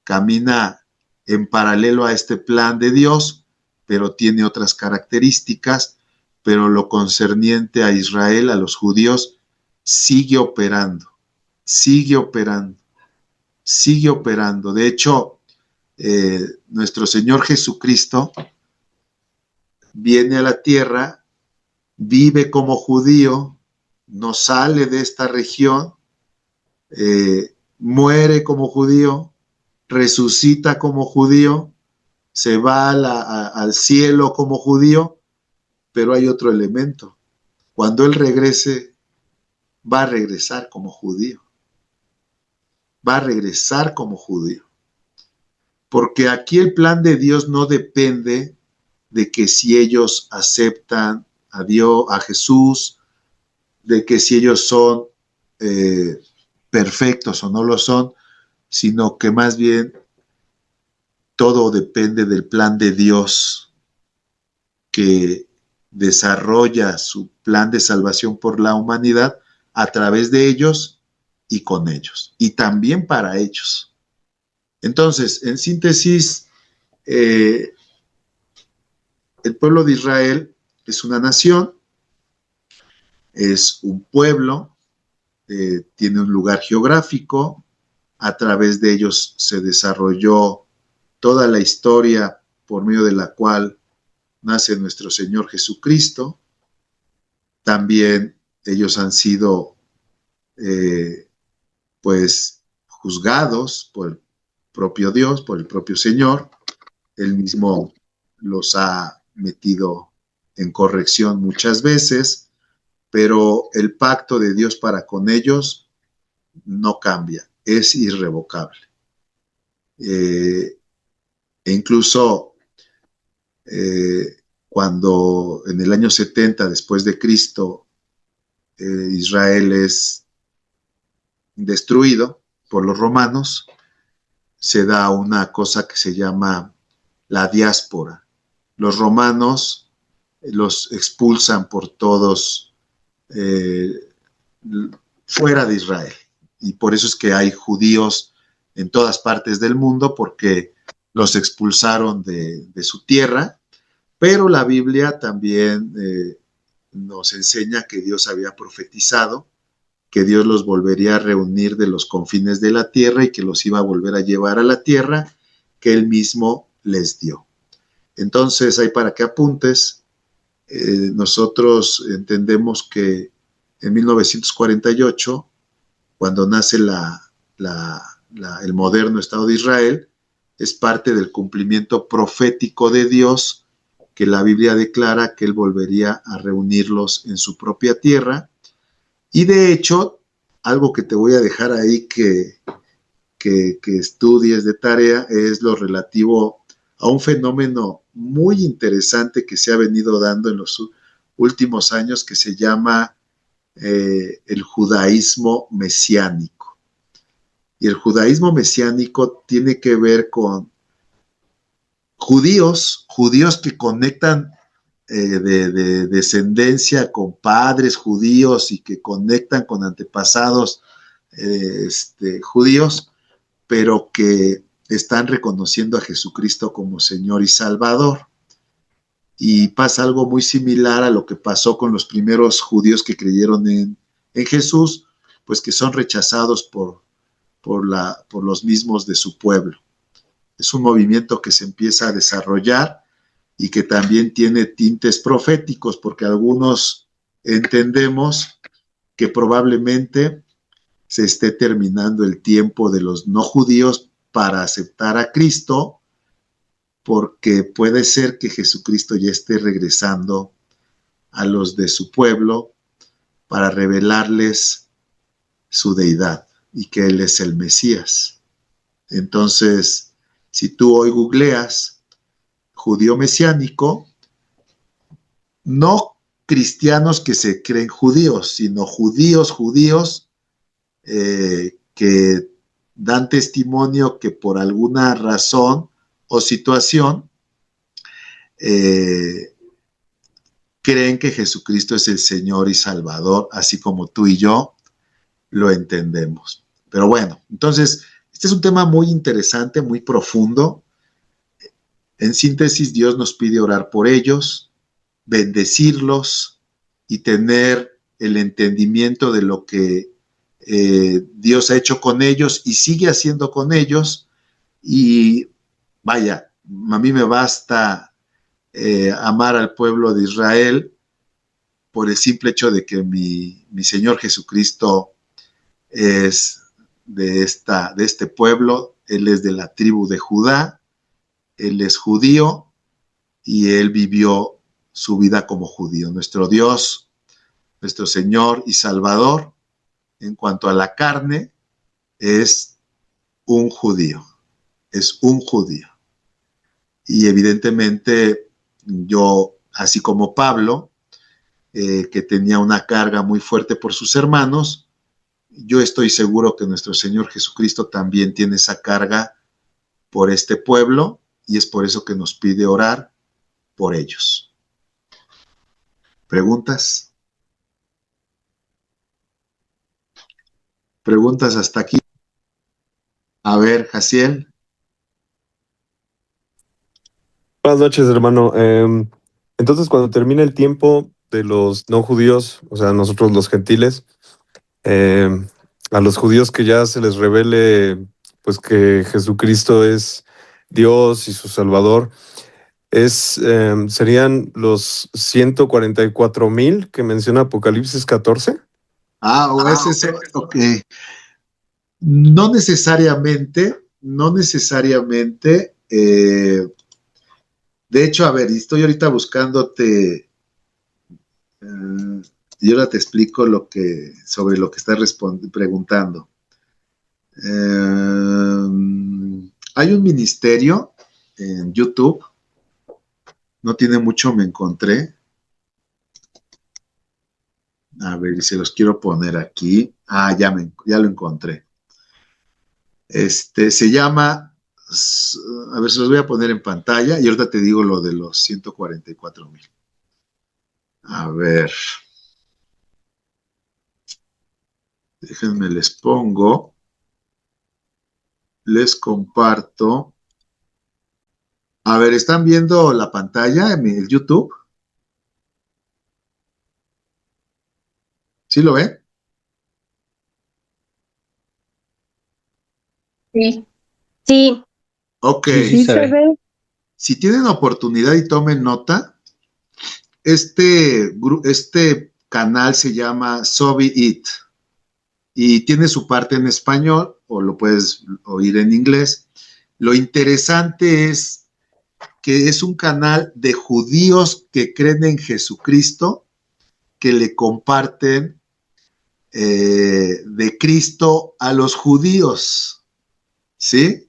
Speaker 1: camina en paralelo a este plan de Dios, pero tiene otras características, pero lo concerniente a Israel, a los judíos, sigue operando, sigue operando, sigue operando. De hecho, nuestro Señor Jesucristo viene a la tierra, vive como judío, no sale de esta región, muere como judío, resucita como judío, se va al cielo como judío, pero hay otro elemento. Cuando Él regrese, va a regresar como judío. Va a regresar como judío. Porque aquí el plan de Dios no depende de que si ellos aceptan a Dios, a Jesús, de que si ellos son perfectos o no lo son, sino que más bien todo depende del plan de Dios que desarrolla su plan de salvación por la humanidad a través de ellos y con ellos, y también para ellos. Entonces, en síntesis, el pueblo de Israel es una nación, es un pueblo, tiene un lugar geográfico, a través de ellos se desarrolló toda la historia por medio de la cual nace nuestro Señor Jesucristo. También ellos han sido pues juzgados por el propio Dios, por el propio Señor. Él mismo los ha metido en corrección muchas veces, pero el pacto de Dios para con ellos no cambia, es irrevocable. E incluso cuando en el año 70 después de Cristo Israel es destruido por los romanos, se da una cosa que se llama la diáspora. Los romanos los expulsan por todos fuera de Israel. Y por eso es que hay judíos en todas partes del mundo, porque los expulsaron de su tierra. Pero la Biblia también nos enseña que Dios había profetizado que Dios los volvería a reunir de los confines de la tierra y que los iba a volver a llevar a la tierra que Él mismo les dio. Entonces, ahí para que apuntes, nosotros entendemos que en 1948, cuando nace el moderno Estado de Israel, es parte del cumplimiento profético de Dios, que la Biblia declara que Él volvería a reunirlos en su propia tierra. Y de hecho, algo que te voy a dejar ahí que estudies de tarea es lo relativo a un fenómeno muy interesante que se ha venido dando en los últimos años, que se llama el judaísmo mesiánico. Y el judaísmo mesiánico tiene que ver con judíos que conectan de descendencia con padres judíos y que conectan con antepasados judíos, pero que están reconociendo a Jesucristo como Señor y Salvador. Y pasa algo muy similar a lo que pasó con los primeros judíos que creyeron en Jesús, pues que son rechazados por los mismos de su pueblo. Es un movimiento que se empieza a desarrollar y que también tiene tintes proféticos, porque algunos entendemos que probablemente se esté terminando el tiempo de los no judíos para aceptar a Cristo, porque puede ser que Jesucristo ya esté regresando a los de su pueblo para revelarles su deidad y que Él es el Mesías. Entonces, si tú hoy googleas judío mesiánico, no cristianos que se creen judíos, sino judíos que dan testimonio que por alguna razón o situación creen que Jesucristo es el Señor y Salvador, así como tú y yo lo entendemos. Pero bueno, entonces, este es un tema muy interesante, muy profundo. En síntesis, Dios nos pide orar por ellos, bendecirlos y tener el entendimiento de lo que Dios ha hecho con ellos y sigue haciendo con ellos. Y vaya, a mí me basta amar al pueblo de Israel por el simple hecho de que mi Señor Jesucristo es de este pueblo. Él es de la tribu de Judá. Él es judío y Él vivió su vida como judío. Nuestro Dios, nuestro Señor y Salvador, en cuanto a la carne, es un judío. Es un judío. Y evidentemente yo, así como Pablo, que tenía una carga muy fuerte por sus hermanos, yo estoy seguro que nuestro Señor Jesucristo también tiene esa carga por este pueblo, y es por eso que nos pide orar por ellos. ¿Preguntas? ¿Preguntas hasta aquí? A ver, Jaciel.
Speaker 4: Buenas noches, hermano. Entonces, cuando termine el tiempo de los no judíos, o sea, nosotros los gentiles, a los judíos que ya se les revele, pues que Jesucristo es Dios y su Salvador, serían los 144,000 que menciona Apocalipsis 14.
Speaker 1: O ese es, ok. No necesariamente. De hecho, a ver, estoy ahorita buscándote, y ahora te explico sobre lo que estás preguntando. Hay un ministerio en YouTube No tiene mucho me encontré. A ver, y se los quiero poner aquí. Ah, ya lo encontré. Se llama, a ver, se los voy a poner en pantalla y ahorita te digo lo de los 144,000. A ver, déjenme les pongo, les comparto. A ver, ¿están viendo la pantalla en el YouTube? ¿Sí lo ven?
Speaker 5: Sí. Sí.
Speaker 1: Ok.
Speaker 3: Sí se ve.
Speaker 1: Si tienen oportunidad y tomen nota, este canal se llama Sobi It y tiene su parte en español o lo puedes oír en inglés. Lo interesante es que es un canal de judíos que creen en Jesucristo, que le comparten de Cristo a los judíos, ¿sí?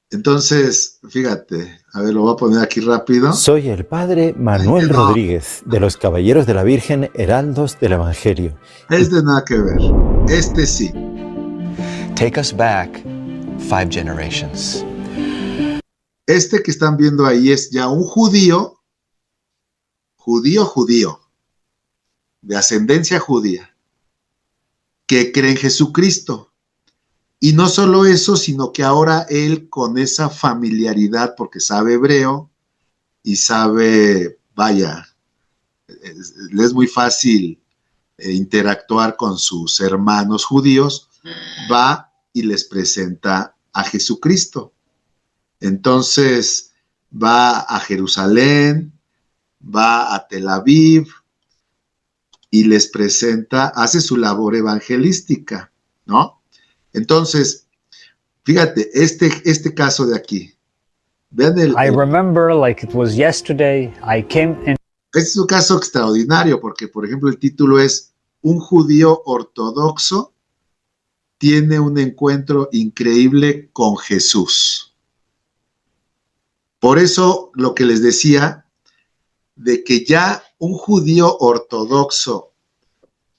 Speaker 1: Entonces, fíjate, a ver, lo voy a poner aquí rápido.
Speaker 6: Soy el padre Manuel Rodríguez, de los Caballeros de la Virgen Heraldos del Evangelio.
Speaker 1: Es de nada que ver. Este sí.
Speaker 7: Take us back 5 generations.
Speaker 1: Este que están viendo ahí es ya un judío, de ascendencia judía, que cree en Jesucristo. Y no solo eso, sino que ahora él con esa familiaridad, porque sabe hebreo y sabe, vaya, le es muy fácil interactuar con sus hermanos judíos, va y les presenta a Jesucristo. Entonces va a Jerusalén, va a Tel Aviv y les presenta, hace su labor evangelística, ¿no? Entonces, fíjate, este caso de aquí. Vean
Speaker 8: I remember like it was yesterday. I came in.
Speaker 1: Este es un caso extraordinario porque, por ejemplo, el título es Un judío ortodoxo tiene un encuentro increíble con Jesús. Por eso lo que les decía de que ya un judío ortodoxo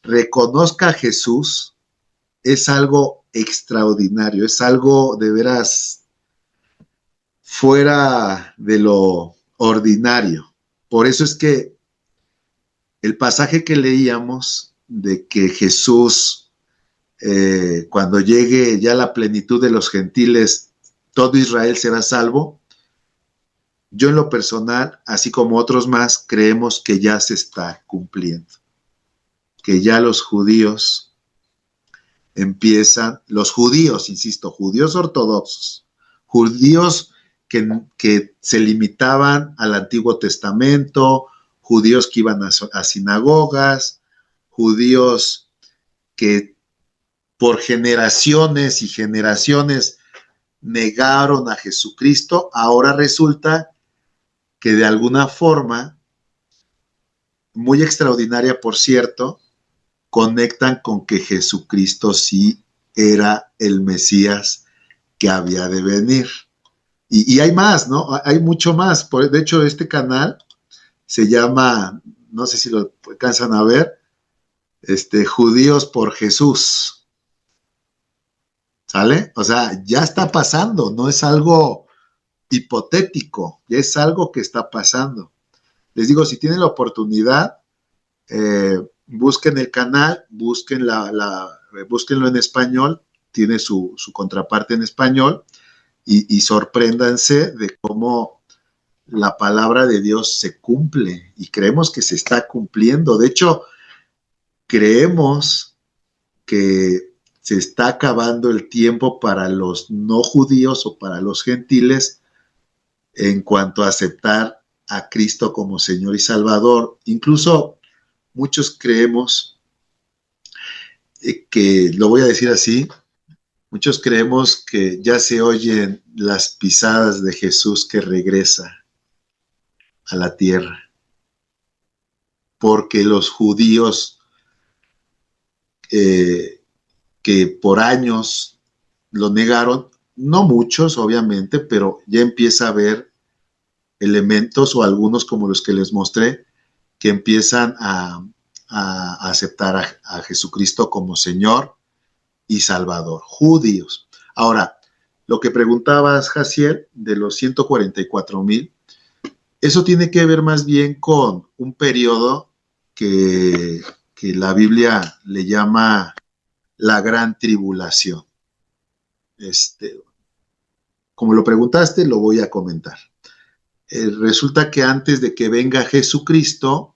Speaker 1: reconozca a Jesús es algo extraordinario, es algo de veras fuera de lo ordinario. Por eso es que el pasaje que leíamos de que Jesús, cuando llegue ya la plenitud de los gentiles, todo Israel será salvo. Yo en lo personal, así como otros más, creemos que ya se está cumpliendo, que ya los judíos empiezan, los judíos, insisto, judíos ortodoxos, judíos que se limitaban al Antiguo Testamento, judíos que iban a sinagogas, judíos que por generaciones y generaciones negaron a Jesucristo, ahora resulta que de alguna forma, muy extraordinaria por cierto, conectan con que Jesucristo sí era el Mesías que había de venir. Y hay más, ¿no? Hay mucho más. De hecho, este canal se llama, no sé si lo alcanzan a ver, Judíos por Jesús. ¿Sale? O sea, ya está pasando, no es algo hipotético, ya es algo que está pasando. Les digo, si tienen la oportunidad, busquen el canal, búsquenlo en español, tiene su contraparte en español, y sorpréndanse de cómo la palabra de Dios se cumple, y creemos que se está cumpliendo. De hecho, creemos que se está acabando el tiempo para los no judíos o para los gentiles en cuanto a aceptar a Cristo como Señor y Salvador. Incluso muchos creemos que, lo voy a decir así, muchos creemos que ya se oyen las pisadas de Jesús que regresa a la tierra, porque los judíos que por años lo negaron, no muchos obviamente, pero ya empieza a haber elementos o algunos como los que les mostré que empiezan a aceptar a Jesucristo como Señor y Salvador, judíos. Ahora, lo que preguntabas, Jaciel, de los 144,000, eso tiene que ver más bien con un periodo que la Biblia le llama la gran tribulación. Como lo preguntaste, lo voy a comentar. Resulta que antes de que venga Jesucristo,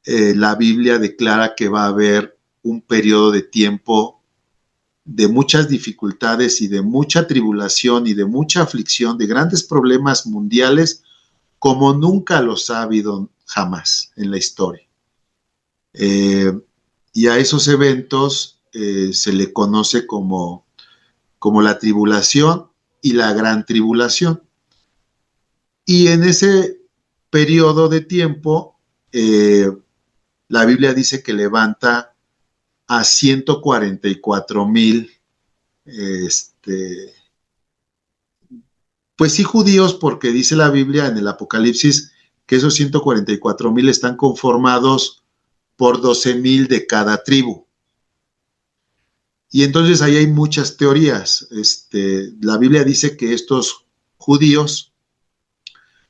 Speaker 1: la Biblia declara que va a haber un periodo de tiempo de muchas dificultades y de mucha tribulación y de mucha aflicción, de grandes problemas mundiales, como nunca los ha habido jamás en la historia. Y a esos eventos se le conoce como la tribulación y la gran tribulación. Y en ese periodo de tiempo, la Biblia dice que levanta a 144,000, pues sí, judíos, porque dice la Biblia en el Apocalipsis que esos 144,000 están conformados por 12,000 de cada tribu. Y entonces ahí hay muchas teorías. La Biblia dice que estos judíos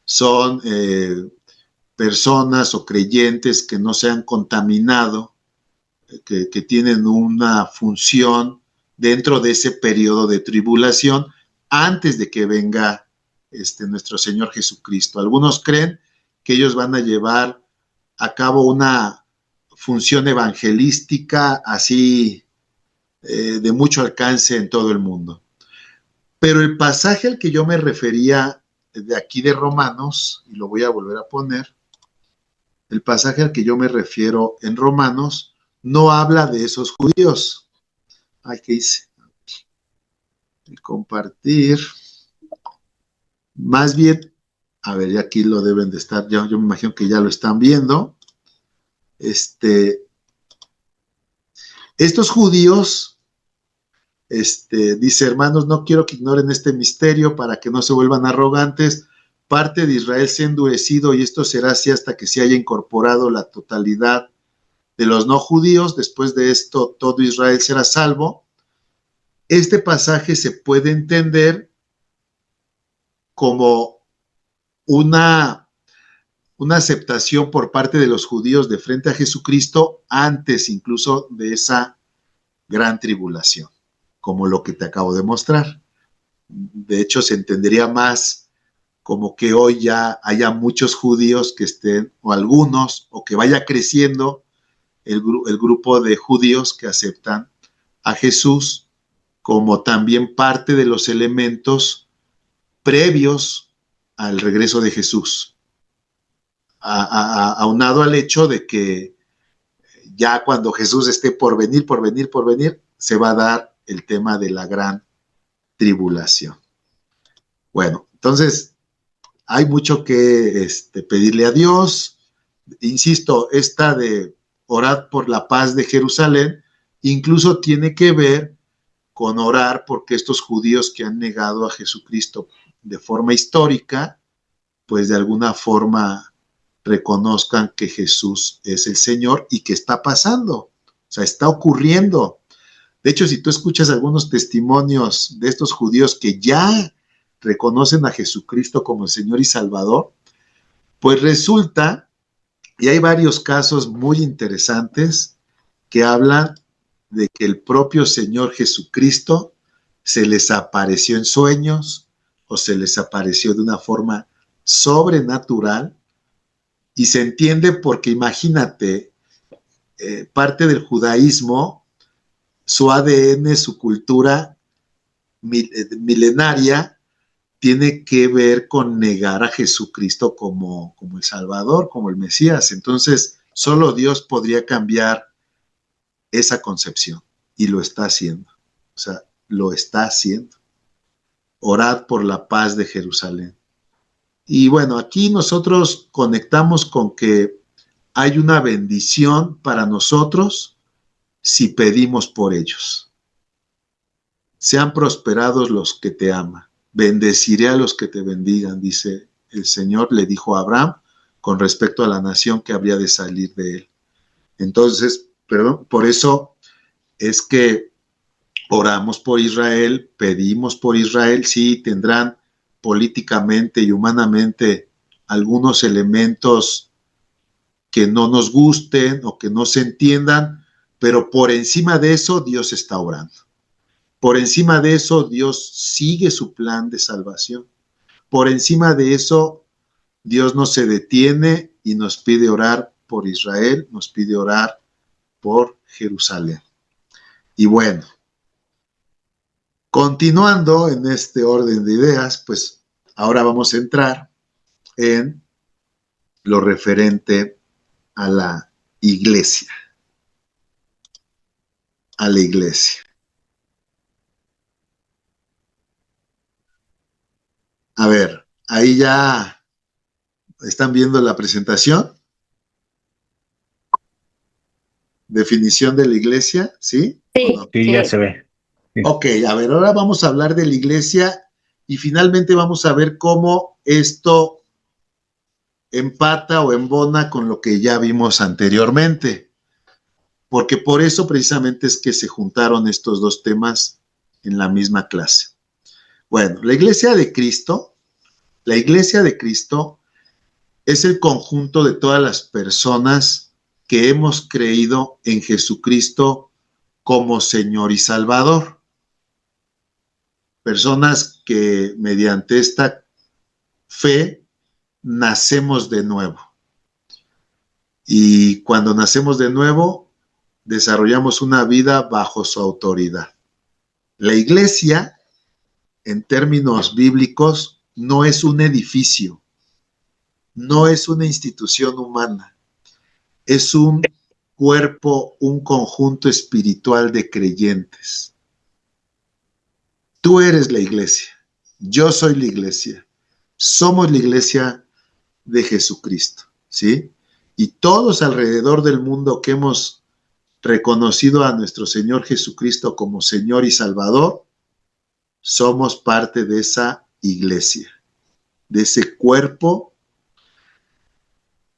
Speaker 1: son personas o creyentes que no se han contaminado, que tienen una función dentro de ese periodo de tribulación antes de que venga nuestro Señor Jesucristo. Algunos creen que ellos van a llevar a cabo una función evangelística así de mucho alcance en todo el mundo. Pero el pasaje al que yo me refería de aquí de Romanos, y lo voy a volver a poner, el pasaje al que yo me refiero en Romanos no habla de esos judíos. Ay, ¿qué hice? El compartir. Más bien, a ver, ya aquí lo deben de estar, yo me imagino que ya lo están viendo. Estos judíos, dice, hermanos, no quiero que ignoren este misterio para que no se vuelvan arrogantes. Parte de Israel se ha endurecido y esto será así hasta que se haya incorporado la totalidad de los no judíos. Después de esto, todo Israel será salvo. Este pasaje se puede entender como una aceptación por parte de los judíos de frente a Jesucristo antes incluso de esa gran tribulación, como lo que te acabo de mostrar. De hecho, se entendería más como que hoy ya haya muchos judíos que estén, o algunos, o que vaya creciendo el grupo de judíos que aceptan a Jesús como también parte de los elementos previos al regreso de Jesús, aunado al hecho de que ya cuando Jesús esté por venir, se va a dar el tema de la gran tribulación. Bueno, entonces hay mucho que pedirle a Dios. Insisto, esta de orar por la paz de Jerusalén incluso tiene que ver con orar porque estos judíos que han negado a Jesucristo de forma histórica, pues de alguna forma reconozcan que Jesús es el Señor y que está pasando, o sea, está ocurriendo. De hecho, si tú escuchas algunos testimonios de estos judíos que ya reconocen a Jesucristo como el Señor y Salvador, pues resulta, y hay varios casos muy interesantes que hablan de que el propio Señor Jesucristo se les apareció en sueños o se les apareció de una forma sobrenatural, y se entiende porque imagínate, parte del judaísmo, su ADN, su cultura milenaria, tiene que ver con negar a Jesucristo como el Salvador, como el Mesías. Entonces, solo Dios podría cambiar esa concepción, y lo está haciendo. O sea, lo está haciendo. Orad por la paz de Jerusalén. Y bueno, aquí nosotros conectamos con que hay una bendición para nosotros si pedimos por ellos. Sean prosperados los que te aman. Bendeciré a los que te bendigan, dice el Señor le dijo a Abraham con respecto a la nación que habría de salir de él. Entonces, por eso es que oramos por Israel, pedimos por Israel. Sí, tendrán políticamente y humanamente algunos elementos que no nos gusten o que no se entiendan, pero por encima de eso Dios está orando. Por encima de eso Dios sigue su plan de salvación. Por encima de eso Dios no se detiene y nos pide orar por Israel, nos pide orar por Jerusalén. Y bueno, continuando en este orden de ideas, pues ahora vamos a entrar en lo referente a la iglesia. A la iglesia. A ver, ahí ya están viendo la presentación. Definición de la iglesia, ¿sí?
Speaker 5: Sí,
Speaker 1: ¿O no?
Speaker 8: Sí, ya se ve. Sí.
Speaker 1: Ok, a ver, ahora vamos a hablar de la iglesia y finalmente vamos a ver cómo esto empata o embona con lo que ya vimos anteriormente. Porque por eso precisamente es que se juntaron estos dos temas en la misma clase. Bueno, la iglesia de Cristo es el conjunto de todas las personas que hemos creído en Jesucristo como Señor y Salvador. Personas que mediante esta fe nacemos de nuevo. Y cuando nacemos de nuevo, desarrollamos una vida bajo su autoridad. La iglesia, en términos bíblicos, no es un edificio, no es una institución humana, es un cuerpo, un conjunto espiritual de creyentes. Tú eres la iglesia, yo soy la iglesia, somos la iglesia de Jesucristo, ¿sí? Y todos alrededor del mundo que hemos reconocido a nuestro Señor Jesucristo como Señor y Salvador, somos parte de esa iglesia, de ese cuerpo,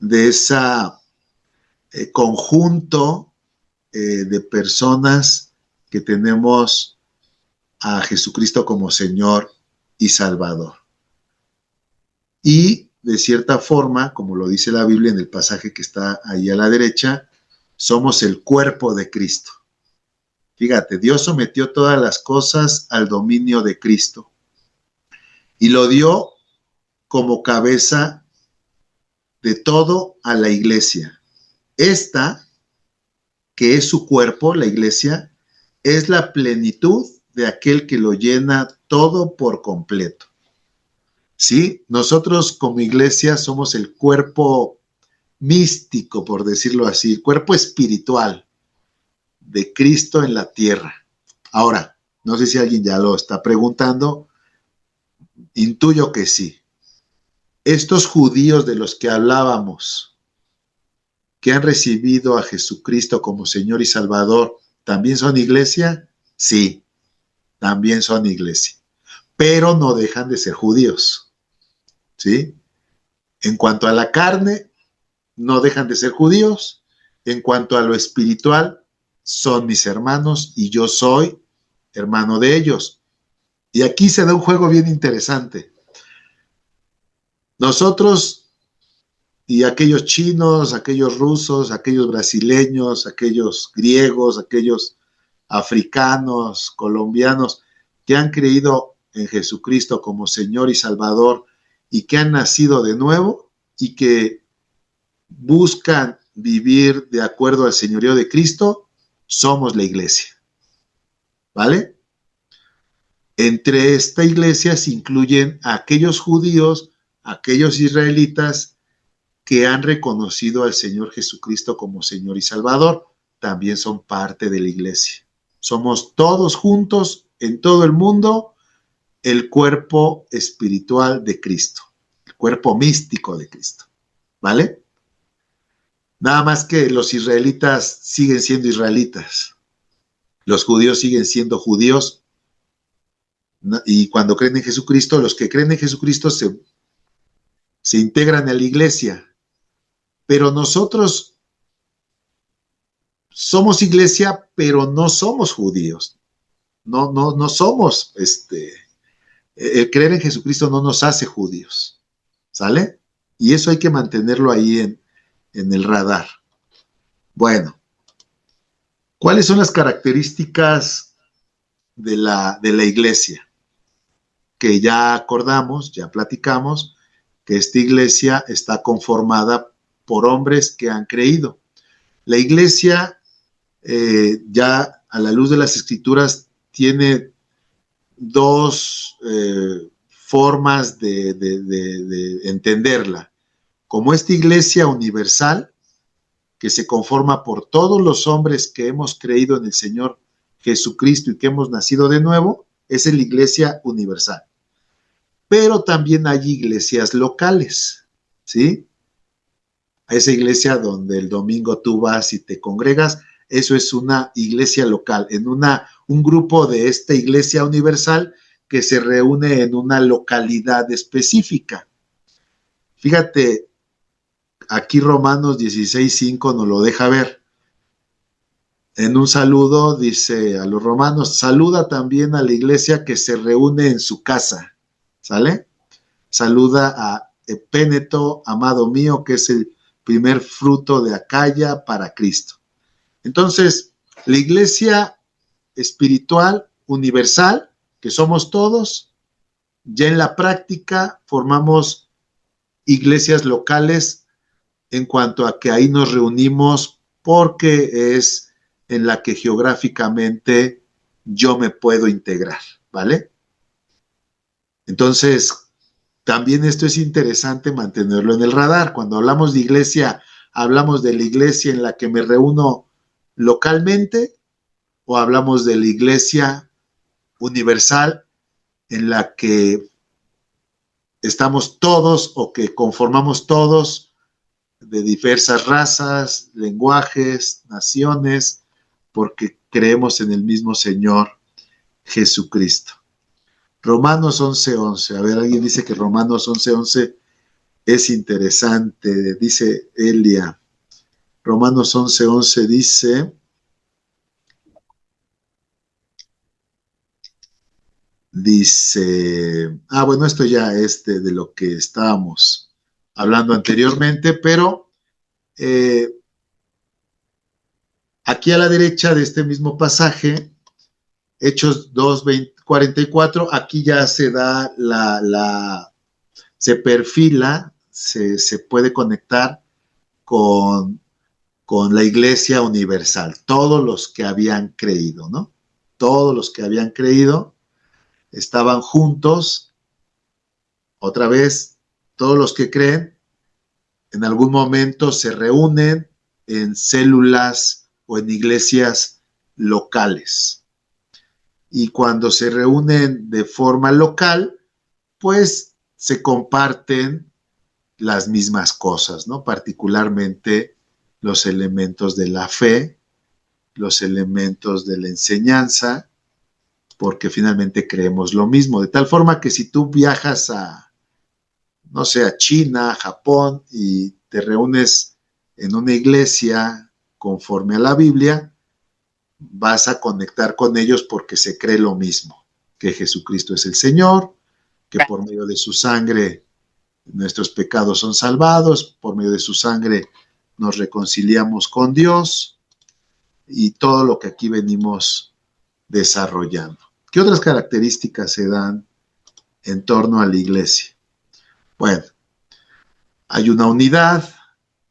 Speaker 1: de ese conjunto de personas que tenemos a Jesucristo como Señor y Salvador. Y de cierta forma, como lo dice la Biblia en el pasaje que está ahí a la derecha, somos el cuerpo de Cristo. Fíjate, Dios sometió todas las cosas al dominio de Cristo y lo dio como cabeza de todo a la iglesia. Esta, que es su cuerpo, la iglesia, es la plenitud de aquel que lo llena todo por completo. ¿Sí? Nosotros como iglesia somos el cuerpo místico, por decirlo así, el cuerpo espiritual de Cristo en la tierra. Ahora, no sé si alguien ya lo está preguntando, intuyo que sí. Estos judíos de los que hablábamos, que han recibido a Jesucristo como Señor y Salvador, ¿también son iglesia? Sí, también son iglesia, pero no dejan de ser judíos, ¿sí? En cuanto a la carne, no dejan de ser judíos. En cuanto a lo espiritual, son mis hermanos y yo soy hermano de ellos. Y aquí se da un juego bien interesante. Nosotros y aquellos chinos, aquellos rusos, aquellos brasileños, aquellos griegos, aquellos africanos, colombianos, que han creído en Jesucristo como Señor y Salvador y que han nacido de nuevo y que buscan vivir de acuerdo al señorío de Cristo, somos la iglesia. ¿Vale? Entre esta iglesia se incluyen a aquellos judíos, aquellos israelitas que han reconocido al Señor Jesucristo como Señor y Salvador, también son parte de la iglesia. Somos todos juntos en todo el mundo el cuerpo espiritual de Cristo, el cuerpo místico de Cristo. ¿Vale? Nada más que los israelitas siguen siendo israelitas. Los judíos siguen siendo judíos. Y cuando creen en Jesucristo, los que creen en Jesucristo se se integran a la iglesia, pero nosotros somos iglesia, pero no somos judíos. No somos, el creer en Jesucristo no nos hace judíos, ¿sale? Y eso hay que mantenerlo ahí en el radar. Bueno, ¿cuáles son las características de la iglesia? Que ya acordamos, ya platicamos, que esta iglesia está conformada por hombres que han creído. La iglesia, ya a la luz de las escrituras, tiene dos formas de entenderla. Como esta iglesia universal, que se conforma por todos los hombres que hemos creído en el Señor Jesucristo y que hemos nacido de nuevo, esa es la iglesia universal. Pero también hay iglesias locales, ¿sí? Esa iglesia donde el domingo tú vas y te congregas, eso es una iglesia local, un grupo de esta iglesia universal que se reúne en una localidad específica. Fíjate, aquí Romanos 16:5 nos lo deja ver. En un saludo dice a los romanos, saluda también a la iglesia que se reúne en su casa, ¿sale? Saluda a Epéneto, amado mío, que es el primer fruto de Acaya para Cristo. Entonces, la iglesia espiritual universal, que somos todos, ya en la práctica formamos iglesias locales en cuanto a que ahí nos reunimos porque es en la que geográficamente yo me puedo integrar, ¿vale? Entonces, también esto es interesante mantenerlo en el radar. Cuando hablamos de iglesia, ¿hablamos de la iglesia en la que me reúno localmente o hablamos de la iglesia universal en la que estamos todos o que conformamos todos de diversas razas, lenguajes, naciones, porque creemos en el mismo Señor Jesucristo? Romanos 11:11. A ver, alguien dice que Romanos 11:11 es interesante. Dice Elia. Romanos 11:11 dice, bueno, esto ya es de lo que estábamos hablando anteriormente, pero aquí a la derecha de este mismo pasaje, Hechos 2:44, aquí ya se da se perfila, se puede conectar con la iglesia universal, todos los que habían creído, ¿no? Todos los que habían creído estaban juntos. Otra vez, todos los que creen en algún momento se reúnen en células o en iglesias locales. Y cuando se reúnen de forma local, pues se comparten las mismas cosas, ¿no? Particularmente los elementos de la fe, los elementos de la enseñanza, porque finalmente creemos lo mismo. De tal forma que si tú viajas a China, a Japón, y te reúnes en una iglesia conforme a la Biblia, vas a conectar con ellos porque se cree lo mismo, que Jesucristo es el Señor, que por medio de su sangre nuestros pecados son salvados, por medio de su sangre nos reconciliamos con Dios y todo lo que aquí venimos desarrollando. ¿Qué otras características se dan en torno a la iglesia? Bueno, hay una unidad,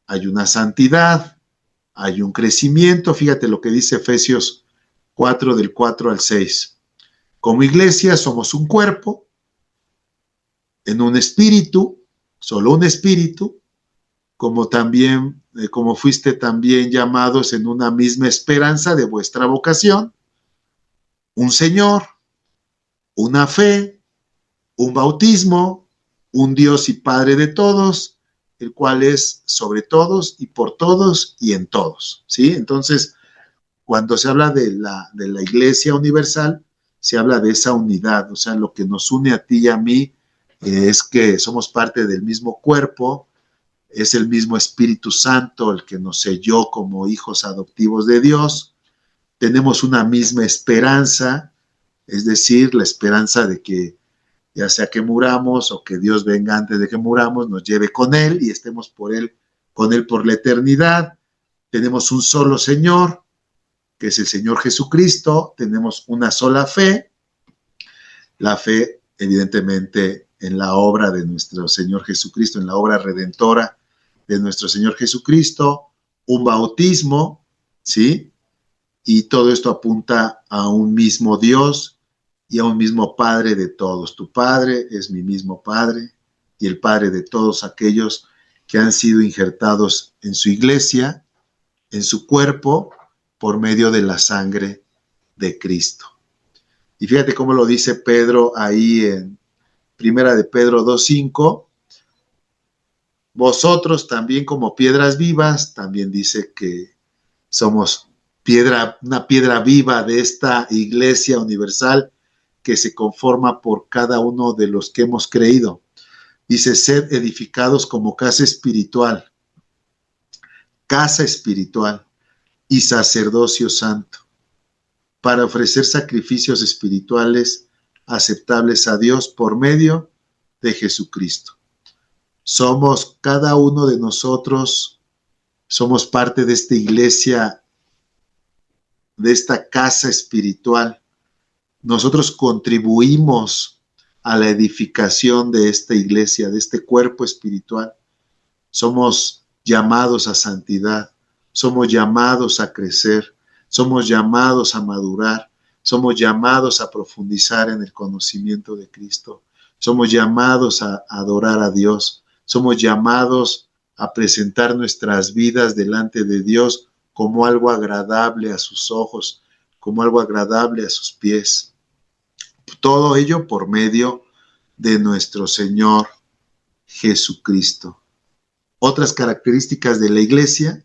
Speaker 1: hay una santidad, hay un crecimiento. Fíjate lo que dice Efesios 4, del 4 al 6. Como iglesia somos un cuerpo, en un espíritu, solo un espíritu, como fuiste también llamados en una misma esperanza de vuestra vocación, un Señor, una fe, un bautismo, un Dios y Padre de todos, el cual es sobre todos y por todos y en todos, ¿sí? Entonces, cuando se habla de la iglesia universal, se habla de esa unidad, o sea, lo que nos une a ti y a mí es que somos parte del mismo cuerpo, es el mismo Espíritu Santo el que nos selló como hijos adoptivos de Dios, tenemos una misma esperanza, es decir, la esperanza de que ya sea que muramos o que Dios venga antes de que muramos, nos lleve con Él y estemos con Él por la eternidad. Tenemos un solo Señor, que es el Señor Jesucristo, tenemos una sola fe, la fe evidentemente en la obra de nuestro Señor Jesucristo, en la obra redentora de nuestro Señor Jesucristo, un bautismo, ¿sí? Y todo esto apunta a un mismo Dios y a un mismo Padre de todos. Tu Padre es mi mismo Padre y el Padre de todos aquellos que han sido injertados en su iglesia, en su cuerpo, por medio de la sangre de Cristo. Y fíjate cómo lo dice Pedro ahí en Primera de Pedro 2:5. Vosotros también como piedras vivas, también dice que somos una piedra viva de esta iglesia universal que se conforma por cada uno de los que hemos creído. Dice, sed edificados como casa espiritual y sacerdocio santo, para ofrecer sacrificios espirituales aceptables a Dios por medio de Jesucristo. Somos, cada uno de nosotros, somos parte de esta iglesia, de esta casa espiritual. Nosotros contribuimos a la edificación de esta iglesia, de este cuerpo espiritual. Somos llamados a santidad, somos llamados a crecer, somos llamados a madurar, somos llamados a profundizar en el conocimiento de Cristo, somos llamados a adorar a Dios, somos llamados a presentar nuestras vidas delante de Dios como algo agradable a sus ojos, como algo agradable a sus pies. Todo ello por medio de nuestro Señor Jesucristo. Otras características de la iglesia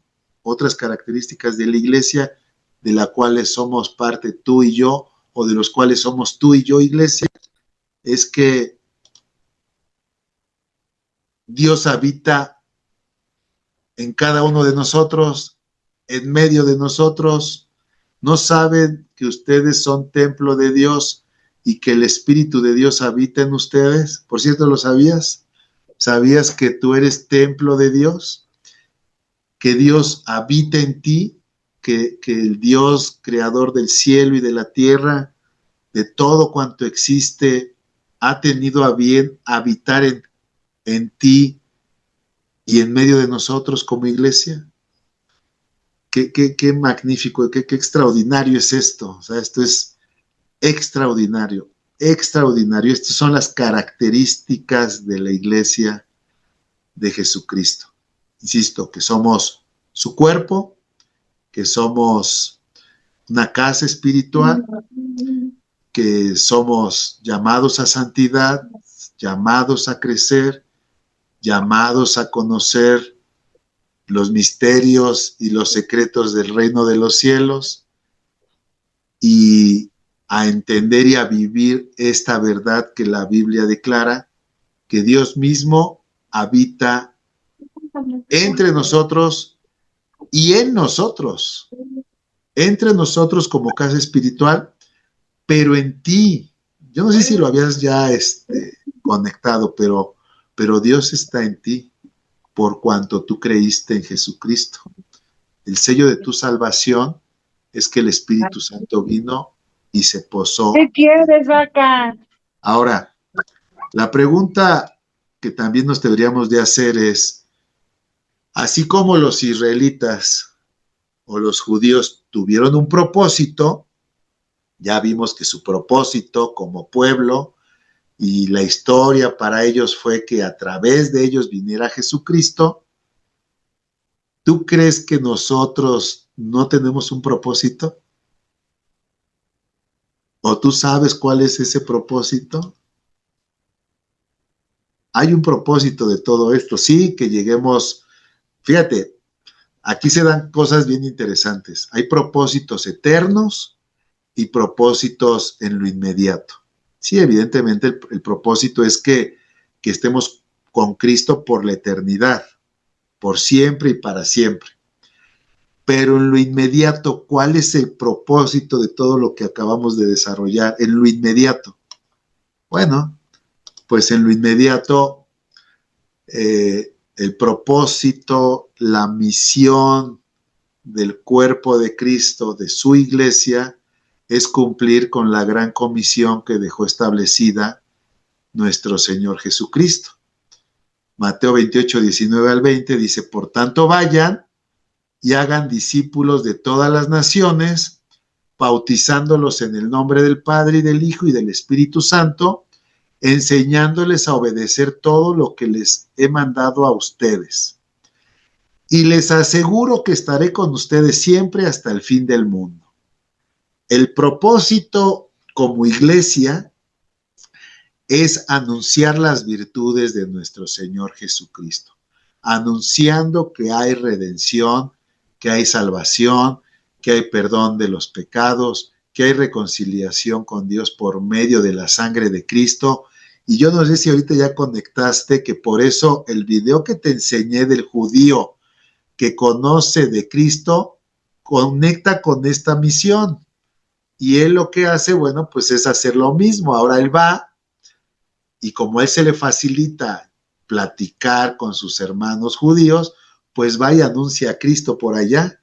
Speaker 1: de la cuales somos parte tú y yo, o de los cuales somos tú y yo, iglesia, es que Dios habita en cada uno de nosotros, en medio de nosotros. ¿No saben que ustedes son templo de Dios y que el Espíritu de Dios habita en ustedes? Por cierto, ¿lo sabías? ¿Sabías que tú eres templo de Dios? ¿Que Dios habita en ti? ¿Que el Dios creador del cielo y de la tierra, de todo cuanto existe, ha tenido a bien habitar en ti y en medio de nosotros como iglesia? Qué magnífico, qué extraordinario es esto. O sea, esto es extraordinario, extraordinario. Estas son las características de la iglesia de Jesucristo. Insisto, que somos su cuerpo, que somos una casa espiritual, que somos llamados a santidad, llamados a crecer, llamados a conocer los misterios y los secretos del reino de los cielos y a entender y a vivir esta verdad que la Biblia declara, que Dios mismo habita entre nosotros y en nosotros, entre nosotros como casa espiritual, pero en ti. Yo no sé si lo habías ya conectado, pero Dios está en ti por cuanto tú creíste en Jesucristo. El sello de tu salvación es que el Espíritu Santo vino y se posó.
Speaker 3: ¿Qué quieres, vaca?
Speaker 1: Ahora, la pregunta que también nos deberíamos de hacer es, así como los israelitas o los judíos tuvieron un propósito, ya vimos que su propósito como pueblo y la historia para ellos fue que a través de ellos viniera Jesucristo. ¿Tú crees que nosotros no tenemos un propósito? ¿O tú sabes cuál es ese propósito? Hay un propósito de todo esto, sí, que lleguemos. Fíjate, aquí se dan cosas bien interesantes. Hay propósitos eternos y propósitos en lo inmediato. Sí, evidentemente el propósito es que que estemos con Cristo por la eternidad, por siempre y para siempre. Pero en lo inmediato, ¿cuál es el propósito de todo lo que acabamos de desarrollar? En lo inmediato. Bueno, pues en lo inmediato, el propósito, la misión del cuerpo de Cristo, de su iglesia, es cumplir con la gran comisión que dejó establecida nuestro Señor Jesucristo. Mateo 28, 19 al 20 dice, por tanto vayan y hagan discípulos de todas las naciones, bautizándolos en el nombre del Padre y del Hijo y del Espíritu Santo, enseñándoles a obedecer todo lo que les he mandado a ustedes. Y les aseguro que estaré con ustedes siempre hasta el fin del mundo. El propósito como iglesia es anunciar las virtudes de nuestro Señor Jesucristo, anunciando que hay redención, que hay salvación, que hay perdón de los pecados, que hay reconciliación con Dios por medio de la sangre de Cristo. Y yo no sé si ahorita ya conectaste que por eso el video que te enseñé del judío que conoce de Cristo conecta con esta misión. Y él lo que hace, bueno, pues es hacer lo mismo. Ahora él va y como a él se le facilita platicar con sus hermanos judíos, pues va y anuncia a Cristo por allá.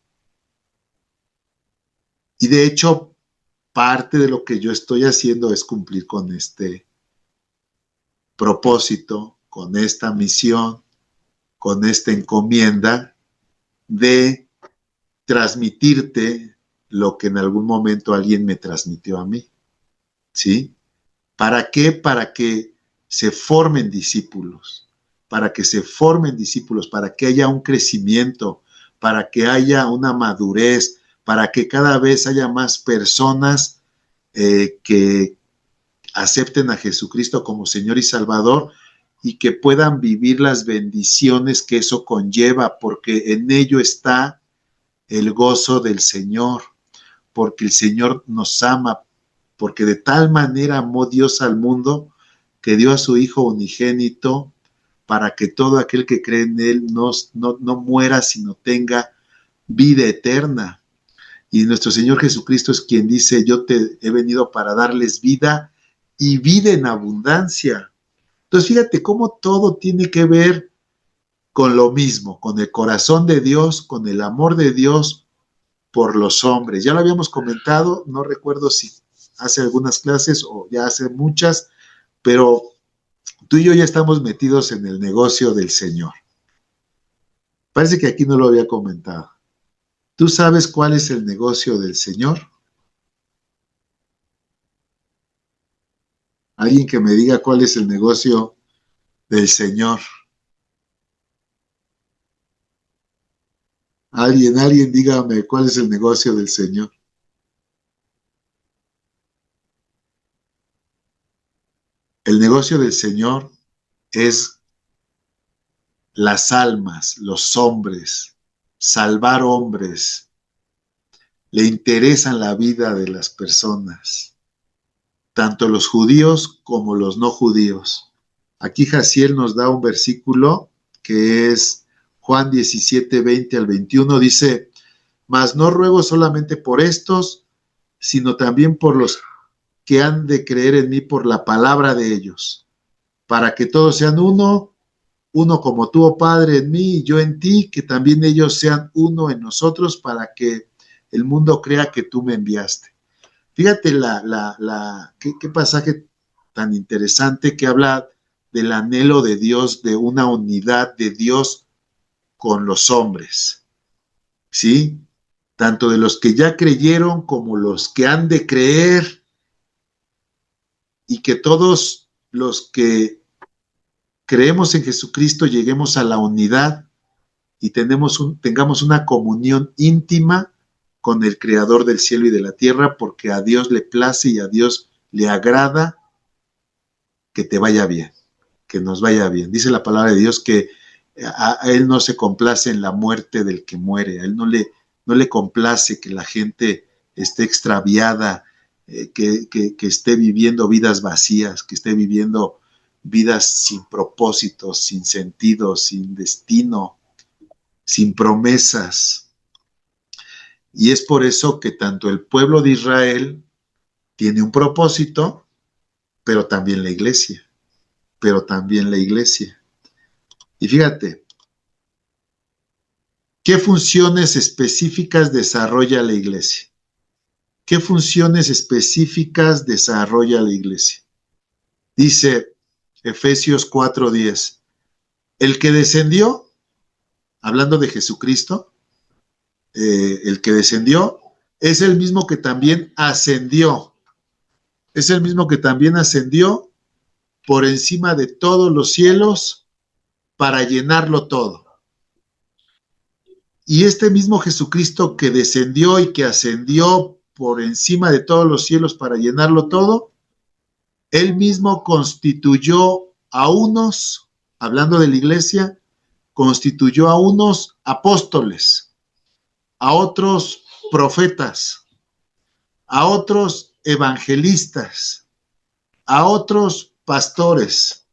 Speaker 1: Y de hecho, parte de lo que yo estoy haciendo es cumplir con este propósito, con esta misión, con esta encomienda de transmitirte lo que en algún momento alguien me transmitió a mí. ¿Sí? ¿Para qué? Para que se formen discípulos, para que haya un crecimiento, para que haya una madurez, para que cada vez haya más personas que acepten a Jesucristo como Señor y Salvador y que puedan vivir las bendiciones que eso conlleva, porque en ello está el gozo del Señor, porque el Señor nos ama, porque de tal manera amó Dios al mundo que dio a su Hijo unigénito para que todo aquel que cree en Él no muera, sino tenga vida eterna. Y nuestro Señor Jesucristo es quien dice, yo te he venido para darles vida y vida en abundancia. Entonces fíjate cómo todo tiene que ver con lo mismo, con el corazón de Dios, con el amor de Dios por los hombres. Ya lo habíamos comentado, no recuerdo si hace algunas clases o ya hace muchas, pero tú y yo ya estamos metidos en el negocio del Señor. Parece que aquí no lo había comentado. ¿Tú sabes cuál es el negocio del Señor? Alguien que me diga cuál es el negocio del Señor. Alguien dígame cuál es el negocio del Señor. El negocio del Señor es las almas, los hombres, salvar hombres. Le interesan la vida de las personas, tanto los judíos como los no judíos. Aquí Jaciel nos da un versículo que es Juan 17, 20 al 21, dice, mas no ruego solamente por estos, sino también por los que han de creer en mí por la palabra de ellos, para que todos sean uno como tú, oh Padre, en mí y yo en ti, que también ellos sean uno en nosotros, para que el mundo crea que tú me enviaste. Fíjate qué pasaje tan interesante que habla del anhelo de Dios, de una unidad de Dios con los hombres, ¿sí? Tanto de los que ya creyeron como los que han de creer, y que todos los que creemos en Jesucristo lleguemos a la unidad y tengamos una comunión íntima con el Creador del cielo y de la tierra, porque a Dios le place y a Dios le agrada que te vaya bien, que nos vaya bien. Dice la palabra de Dios que a Él no se complace en la muerte del que muere, a Él no le complace que la gente esté extraviada, que esté viviendo vidas vacías, que esté viviendo vidas sin propósito, sin sentido, sin destino, sin promesas. Y es por eso que tanto el pueblo de Israel tiene un propósito, pero también la iglesia. Y fíjate, ¿qué funciones específicas desarrolla la iglesia? ¿Qué funciones específicas desarrolla la iglesia? Dice Efesios 4:10, el que descendió, hablando de Jesucristo, el que descendió es el mismo que también ascendió. Es el mismo que también ascendió por encima de todos los cielos para llenarlo todo. Y este mismo Jesucristo que descendió y que ascendió por encima de todos los cielos para llenarlo todo, él mismo constituyó a unos, hablando de la iglesia, constituyó a unos apóstoles, a otros profetas, a otros evangelistas, a otros pastores,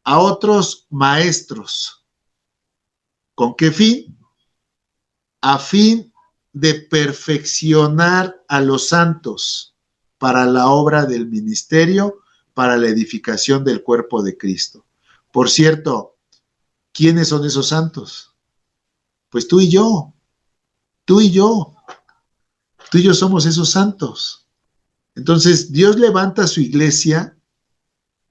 Speaker 1: a otros maestros. ¿Con qué fin? A fin de perfeccionar a los santos para la obra del ministerio, para la edificación del cuerpo de Cristo. Por cierto, ¿quiénes son esos santos? Pues tú y yo. Tú y yo somos esos santos. Entonces, Dios levanta a su iglesia,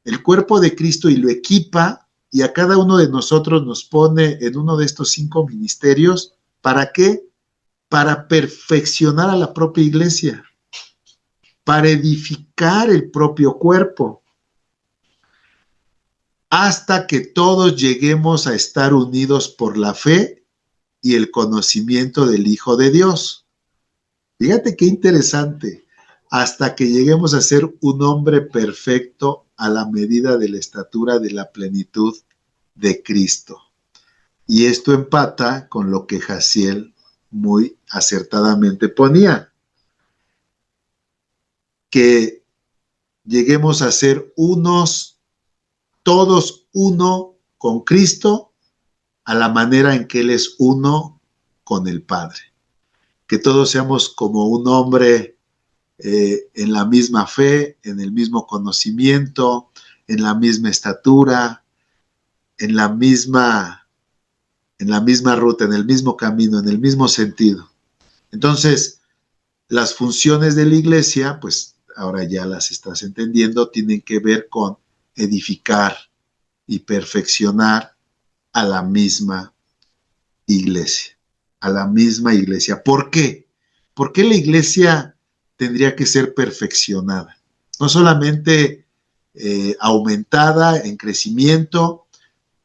Speaker 1: el cuerpo de Cristo, y lo equipa, y a cada uno de nosotros nos pone en uno de estos 5 ministerios. ¿Para qué? Para perfeccionar a la propia iglesia, para edificar el propio cuerpo, hasta que todos lleguemos a estar unidos por la fe y el conocimiento del Hijo de Dios. Fíjate qué interesante, hasta que lleguemos a ser un hombre perfecto a la medida de la estatura de la plenitud de Cristo. Y esto empata con lo que Jaciel muy acertadamente ponía, que lleguemos a ser unos, todos uno con Cristo, a la manera en que Él es uno con el Padre. Que todos seamos como un hombre en la misma fe, en el mismo conocimiento, en la misma estatura, en la misma ruta, en el mismo camino, en el mismo sentido. Entonces, las funciones de la iglesia, pues ahora ya las estás entendiendo, tienen que ver con edificar y perfeccionar a la misma iglesia. A la misma iglesia. ¿Por qué? ¿Por qué la iglesia tendría que ser perfeccionada? No solamente aumentada en crecimiento.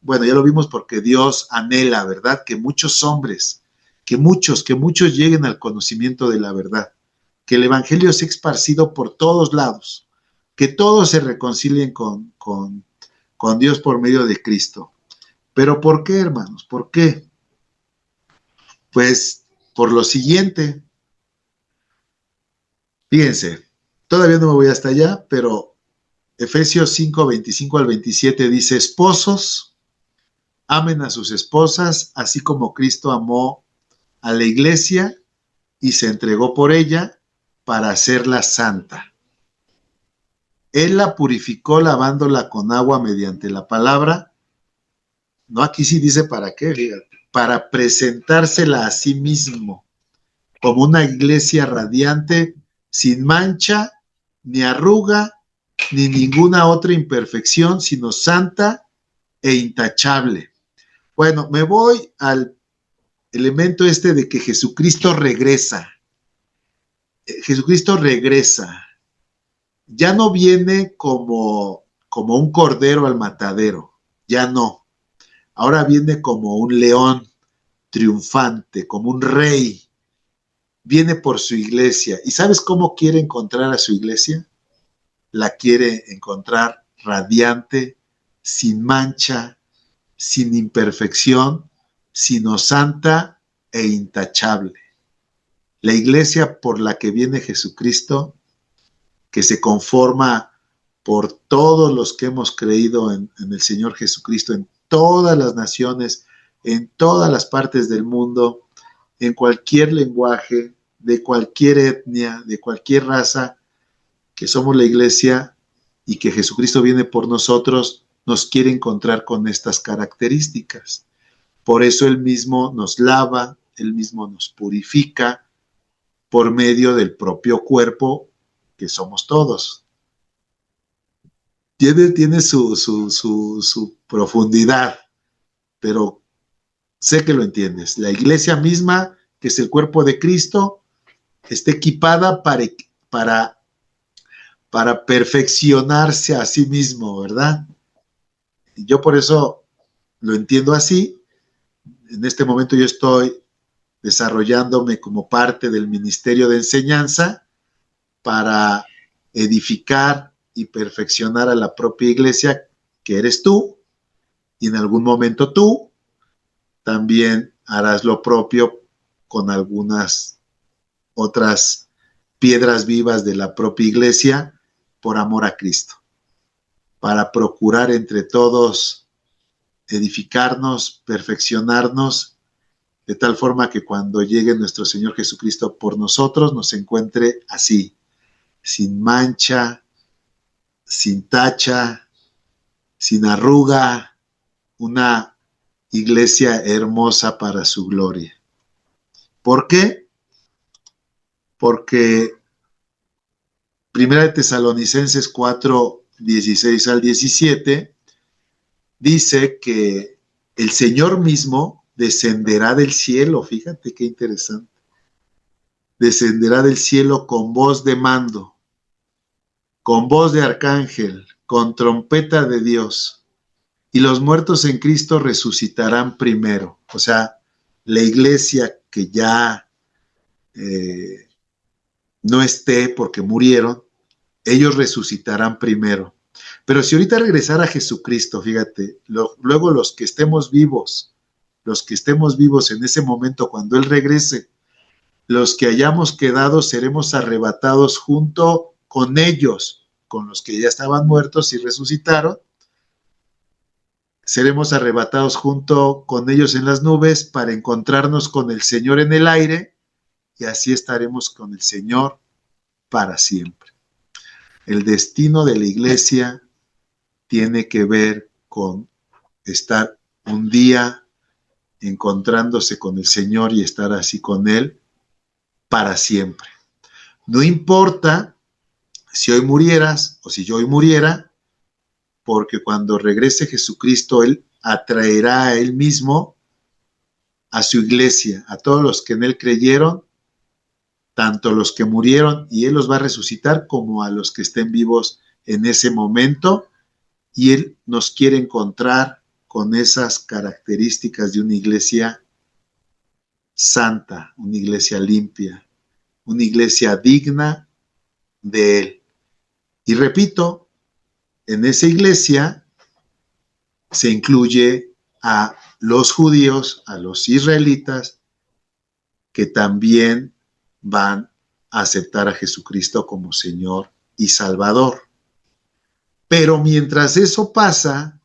Speaker 1: Bueno, ya lo vimos porque Dios anhela, ¿verdad? Que muchos hombres, que muchos lleguen al conocimiento de la verdad. Que el evangelio sea esparcido por todos lados. Que todos se reconcilien con Dios por medio de Cristo. ¿Pero por qué, hermanos? ¿Por qué? Pues por lo siguiente. Fíjense, todavía no me voy hasta allá, pero Efesios 5, 25 al 27 dice: esposos, amen a sus esposas, así como Cristo amó a la iglesia y se entregó por ella para hacerla santa. Él la purificó lavándola con agua mediante la palabra. No, aquí sí dice para qué, fíjate. Para presentársela a sí mismo como una iglesia radiante, sin mancha, ni arruga, ni ninguna otra imperfección, sino santa e intachable. Bueno, me voy al elemento este de que Jesucristo regresa. Jesucristo regresa. Ya no viene como un cordero al matadero, ya no. Ahora viene como un león triunfante, como un rey. Viene por su iglesia. ¿Y sabes cómo quiere encontrar a su iglesia? La quiere encontrar radiante, sin mancha, sin imperfección, sino santa e intachable. La iglesia por la que viene Jesucristo, que se conforma por todos los que hemos creído en el Señor Jesucristo, en todas las naciones, en todas las partes del mundo, en cualquier lenguaje, de cualquier etnia, de cualquier raza, que somos la iglesia y que Jesucristo viene por nosotros, nos quiere encontrar con estas características. Por eso Él mismo nos lava, Él mismo nos purifica por medio del propio cuerpo que somos todos. Tiene su profundidad, pero sé que lo entiendes. La iglesia misma, que es el cuerpo de Cristo, está equipada para perfeccionarse a sí mismo, ¿verdad? Y yo por eso lo entiendo así. En este momento yo estoy desarrollándome como parte del ministerio de enseñanza para edificar y perfeccionar a la propia iglesia que eres tú, y en algún momento tú también harás lo propio con algunas otras piedras vivas de la propia iglesia por amor a Cristo, para procurar entre todos edificarnos, perfeccionarnos, de tal forma que cuando llegue nuestro Señor Jesucristo por nosotros nos encuentre así, sin mancha, sin tacha, sin arruga, una iglesia hermosa para su gloria. ¿Por qué? Porque 1 Tesalonicenses 4, 16 al 17 dice que el Señor mismo descenderá del cielo, fíjate qué interesante, descenderá del cielo con voz de mando, con voz de arcángel, con trompeta de Dios, y los muertos en Cristo resucitarán primero. O sea, la iglesia que ya no esté porque murieron, ellos resucitarán primero. Pero si ahorita regresara Jesucristo, fíjate, luego los que estemos vivos en ese momento cuando Él regrese, los que hayamos quedado seremos arrebatados junto con ellos, con los que ya estaban muertos y resucitaron, seremos arrebatados junto con ellos en las nubes para encontrarnos con el Señor en el aire, y así estaremos con el Señor para siempre. El destino de la iglesia tiene que ver con estar un día encontrándose con el Señor y estar así con Él para siempre. No importa si hoy murieras o si yo hoy muriera, porque cuando regrese Jesucristo, Él atraerá a Él mismo a su iglesia, a todos los que en Él creyeron, tanto los que murieron, y Él los va a resucitar, como a los que estén vivos en ese momento, y Él nos quiere encontrar con esas características de una iglesia santa, una iglesia limpia, una iglesia digna de Él. Y repito, en esa iglesia se incluye a los judíos, a los israelitas, que también van a aceptar a Jesucristo como Señor y Salvador. Pero mientras eso pasa,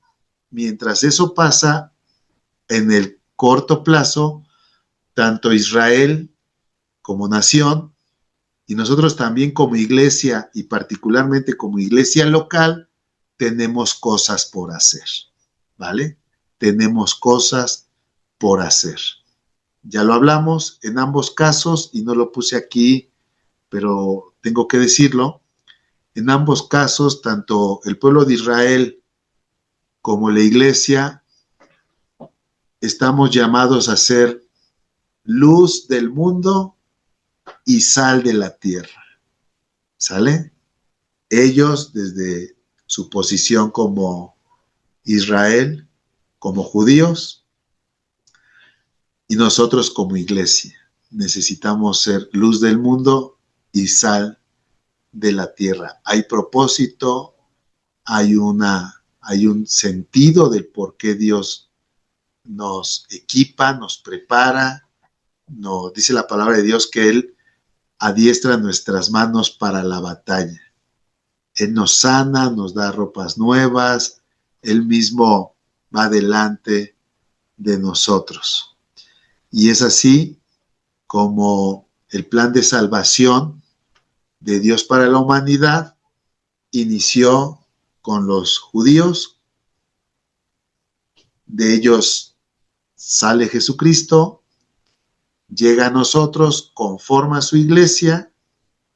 Speaker 1: en el corto plazo, tanto Israel como nación, y nosotros también como iglesia, y particularmente como iglesia local, tenemos cosas por hacer, ¿vale? Tenemos cosas por hacer. Ya lo hablamos en ambos casos, y no lo puse aquí, pero tengo que decirlo. En ambos casos, tanto el pueblo de Israel como la iglesia, estamos llamados a ser luz del mundo y sal de la tierra. ¿Sale? Ellos, desde su posición como Israel, como judíos, y nosotros como iglesia, necesitamos ser luz del mundo y sal de la tierra. Hay propósito, hay un sentido del por qué Dios nos equipa, nos prepara. Nos dice la palabra de Dios que Él adiestra nuestras manos para la batalla. Él nos sana, nos da ropas nuevas, Él mismo va delante de nosotros. Y es así como el plan de salvación de Dios para la humanidad inició con los judíos. De ellos sale Jesucristo, llega a nosotros, conforma su iglesia,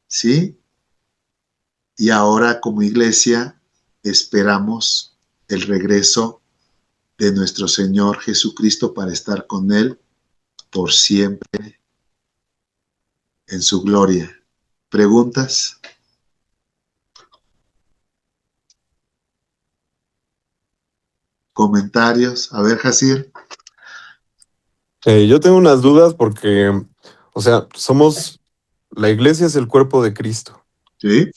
Speaker 1: ¿sí? Y ahora como iglesia esperamos el regreso de nuestro Señor Jesucristo para estar con Él por siempre en su gloria. ¿Preguntas? ¿Comentarios? A ver, Jazir.
Speaker 4: Yo tengo unas dudas porque, o sea, la iglesia es el cuerpo de Cristo.
Speaker 1: ¿Sí?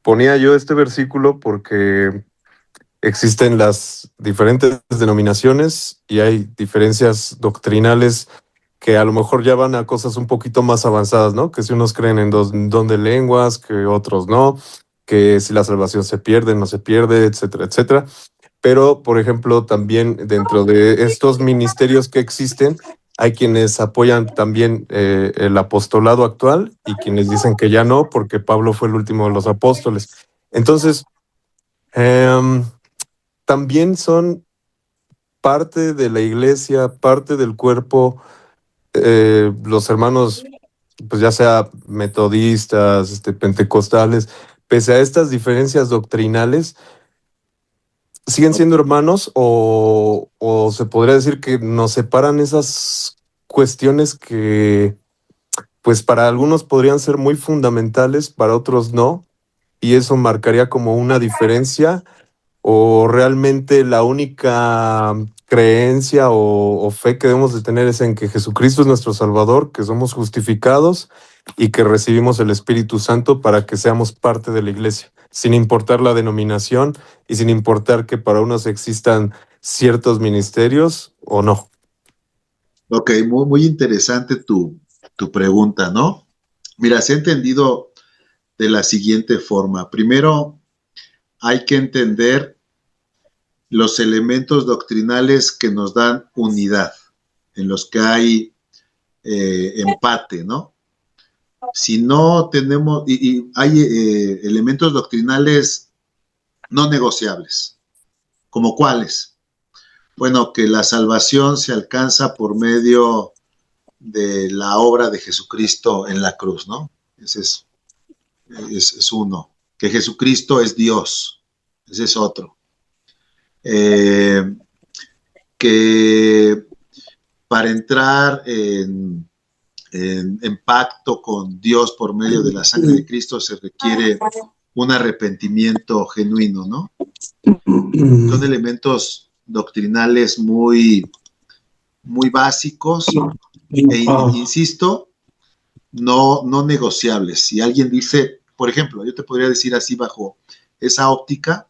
Speaker 4: Ponía yo este versículo porque existen las diferentes denominaciones y hay diferencias doctrinales que a lo mejor ya van a cosas un poquito más avanzadas, ¿no? Que si unos creen en don de lenguas, que otros no, que si la salvación se pierde, no se pierde, etcétera, etcétera. Pero, por ejemplo, también dentro de estos ministerios que existen, hay quienes apoyan también el apostolado actual y quienes dicen que ya no, porque Pablo fue el último de los apóstoles. Entonces, también son parte de la iglesia, parte del cuerpo, los hermanos, pues ya sea metodistas, pentecostales, pese a estas diferencias doctrinales, ¿siguen siendo hermanos o se podría decir que nos separan esas cuestiones que pues para algunos podrían ser muy fundamentales, para otros no, y eso marcaría como una diferencia? ¿O realmente la única creencia o fe que debemos de tener es en que Jesucristo es nuestro Salvador, que somos justificados y que recibimos el Espíritu Santo para que seamos parte de la iglesia, sin importar la denominación y sin importar que para unos existan ciertos ministerios o no?
Speaker 1: Ok, muy, muy interesante tu pregunta, ¿no? Mira, se ha entendido de la siguiente forma. Primero, hay que entender los elementos doctrinales que nos dan unidad, en los que hay empate, ¿no? Si no tenemos, y hay elementos doctrinales no negociables, ¿como cuáles? Bueno, que la salvación se alcanza por medio de la obra de Jesucristo en la cruz, ¿no? Ese es uno. Que Jesucristo es Dios, ese es otro. Que para entrar en pacto con Dios por medio de la sangre de Cristo se requiere un arrepentimiento genuino, ¿no? Son elementos doctrinales muy, muy básicos e insisto, no negociables. Si alguien dice, por ejemplo, yo te podría decir así bajo esa óptica,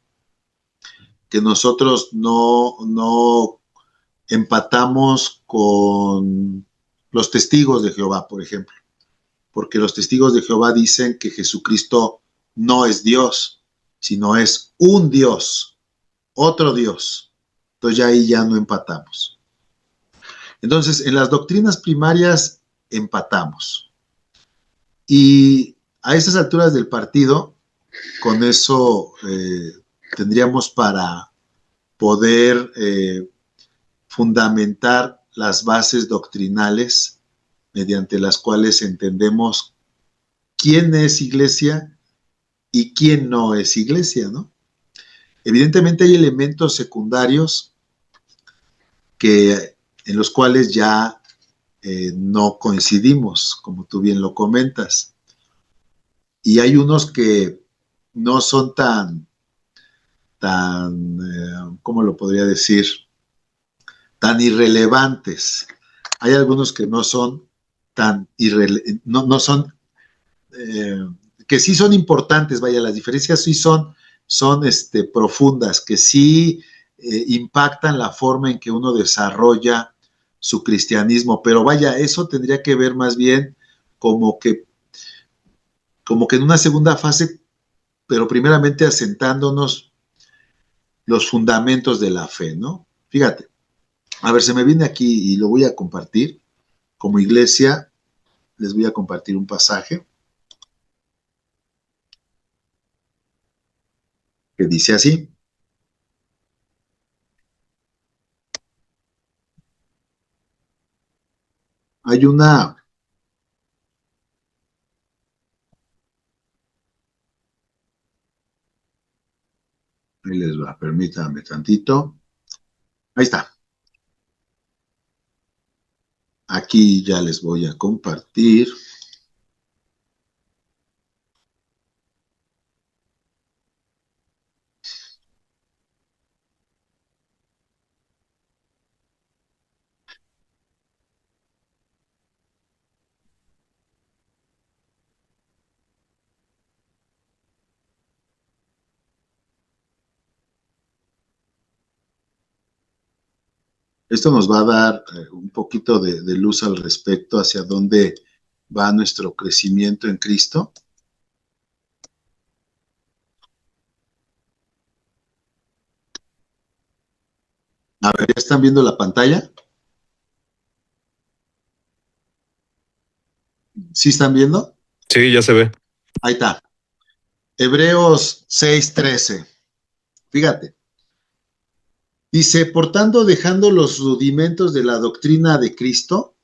Speaker 1: que nosotros no empatamos con los testigos de Jehová, por ejemplo, porque los testigos de Jehová dicen que Jesucristo no es Dios, sino es un Dios, otro Dios. Entonces ya ahí ya no empatamos. Entonces, en las doctrinas primarias empatamos. Y a estas alturas del partido, con eso tendríamos para poder fundamentar las bases doctrinales mediante las cuales entendemos quién es iglesia y quién no es iglesia, ¿no? Evidentemente hay elementos secundarios en los cuales ya no coincidimos, como tú bien lo comentas. Y hay unos que no son tan ¿cómo lo podría decir? Tan irrelevantes. Hay algunos que no son tan no son, que sí son importantes, vaya, las diferencias sí son profundas, que sí impactan la forma en que uno desarrolla su cristianismo, pero vaya, eso tendría que ver más bien como que en una segunda fase pero primeramente asentándonos los fundamentos de la fe, ¿no? Fíjate, a ver, se me viene aquí y lo voy a compartir. Como iglesia, les voy a compartir un pasaje que dice así. Hay una... Ahí les va, permítanme tantito. Ahí está. Aquí ya les voy a compartir. Esto nos va a dar un poquito de luz al respecto hacia dónde va nuestro crecimiento en Cristo. A ver, ¿ya están viendo la pantalla? ¿Sí están viendo?
Speaker 4: Sí, ya se ve.
Speaker 1: Ahí está. Hebreos 6:13. Fíjate. Dice, por tanto, dejando los rudimentos de la doctrina de Cristo,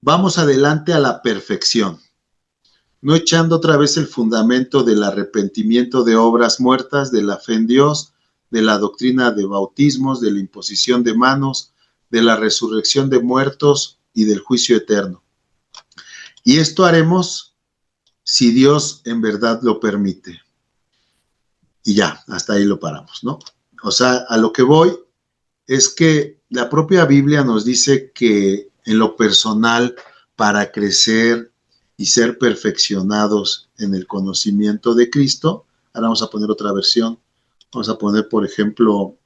Speaker 1: vamos adelante a la perfección, no echando otra vez el fundamento del arrepentimiento de obras muertas, de la fe en Dios, de la doctrina de bautismos, de la imposición de manos, de la resurrección de muertos y del juicio eterno. Y esto haremos si Dios en verdad lo permite. Y ya, hasta ahí lo paramos, ¿no? O sea, a lo que voy es que la propia Biblia nos dice que en lo personal, para crecer y ser perfeccionados en el conocimiento de Cristo, ahora vamos a poner otra versión, vamos a poner, por ejemplo,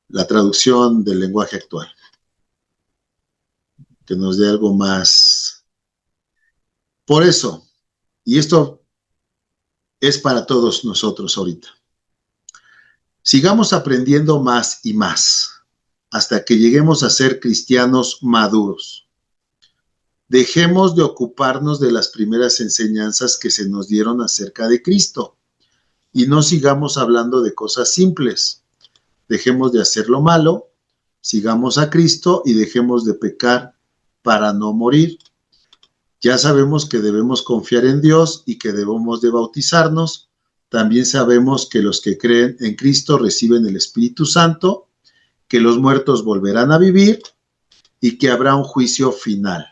Speaker 1: la traducción del lenguaje actual, que nos dé algo más. Por eso, y esto es para todos nosotros ahorita. Sigamos aprendiendo más y más hasta que lleguemos a ser cristianos maduros. Dejemos de ocuparnos de las primeras enseñanzas que se nos dieron acerca de Cristo y no sigamos hablando de cosas simples. Dejemos de hacer lo malo, sigamos a Cristo y dejemos de pecar para no morir. Ya sabemos que debemos confiar en Dios y que debemos de bautizarnos. También sabemos que los que creen en Cristo reciben el Espíritu Santo, que los muertos volverán a vivir y que habrá un juicio final.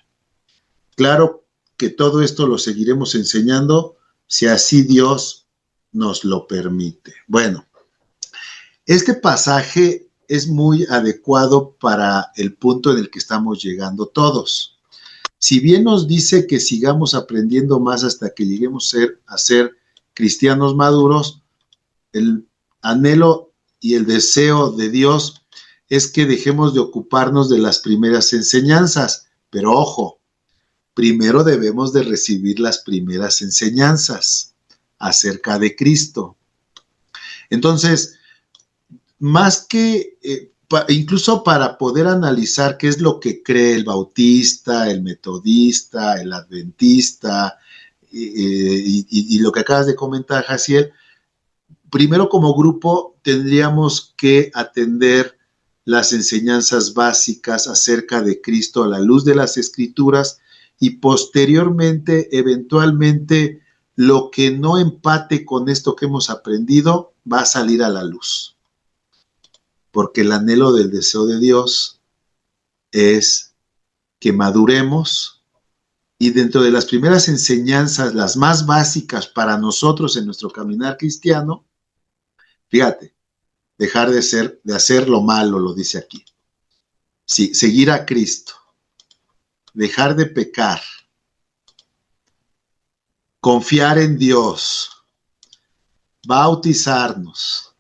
Speaker 1: Claro que todo esto lo seguiremos enseñando si así Dios nos lo permite. Bueno, este pasaje es muy adecuado para el punto en el que estamos llegando todos. Si bien nos dice que sigamos aprendiendo más hasta que lleguemos a ser cristianos maduros, el anhelo y el deseo de Dios es que dejemos de ocuparnos de las primeras enseñanzas. Pero ojo, primero debemos de recibir las primeras enseñanzas acerca de Cristo. Entonces, más que... incluso para poder analizar qué es lo que cree el bautista, el metodista, el adventista y lo que acabas de comentar, Jaciel, primero como grupo tendríamos que atender las enseñanzas básicas acerca de Cristo a la luz de las Escrituras y posteriormente, eventualmente, lo que no empate con esto que hemos aprendido va a salir a la luz. Porque el anhelo del deseo de Dios es que maduremos y dentro de las primeras enseñanzas, las más básicas para nosotros en nuestro caminar cristiano, fíjate, dejar de hacer lo malo, lo dice aquí. Sí, seguir a Cristo, dejar de pecar, confiar en Dios, bautizarnos,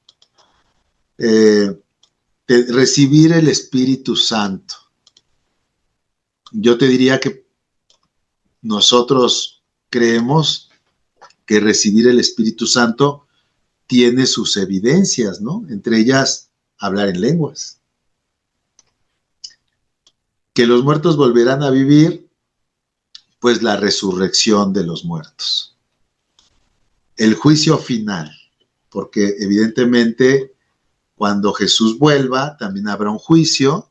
Speaker 1: recibir el Espíritu Santo. yo te diría que nosotros creemos que recibir el Espíritu Santo tiene sus evidencias, ¿no? Entre ellas, hablar en lenguas. Que los muertos volverán a vivir, pues la resurrección de los muertos. El juicio final, porque evidentemente cuando Jesús vuelva también habrá un juicio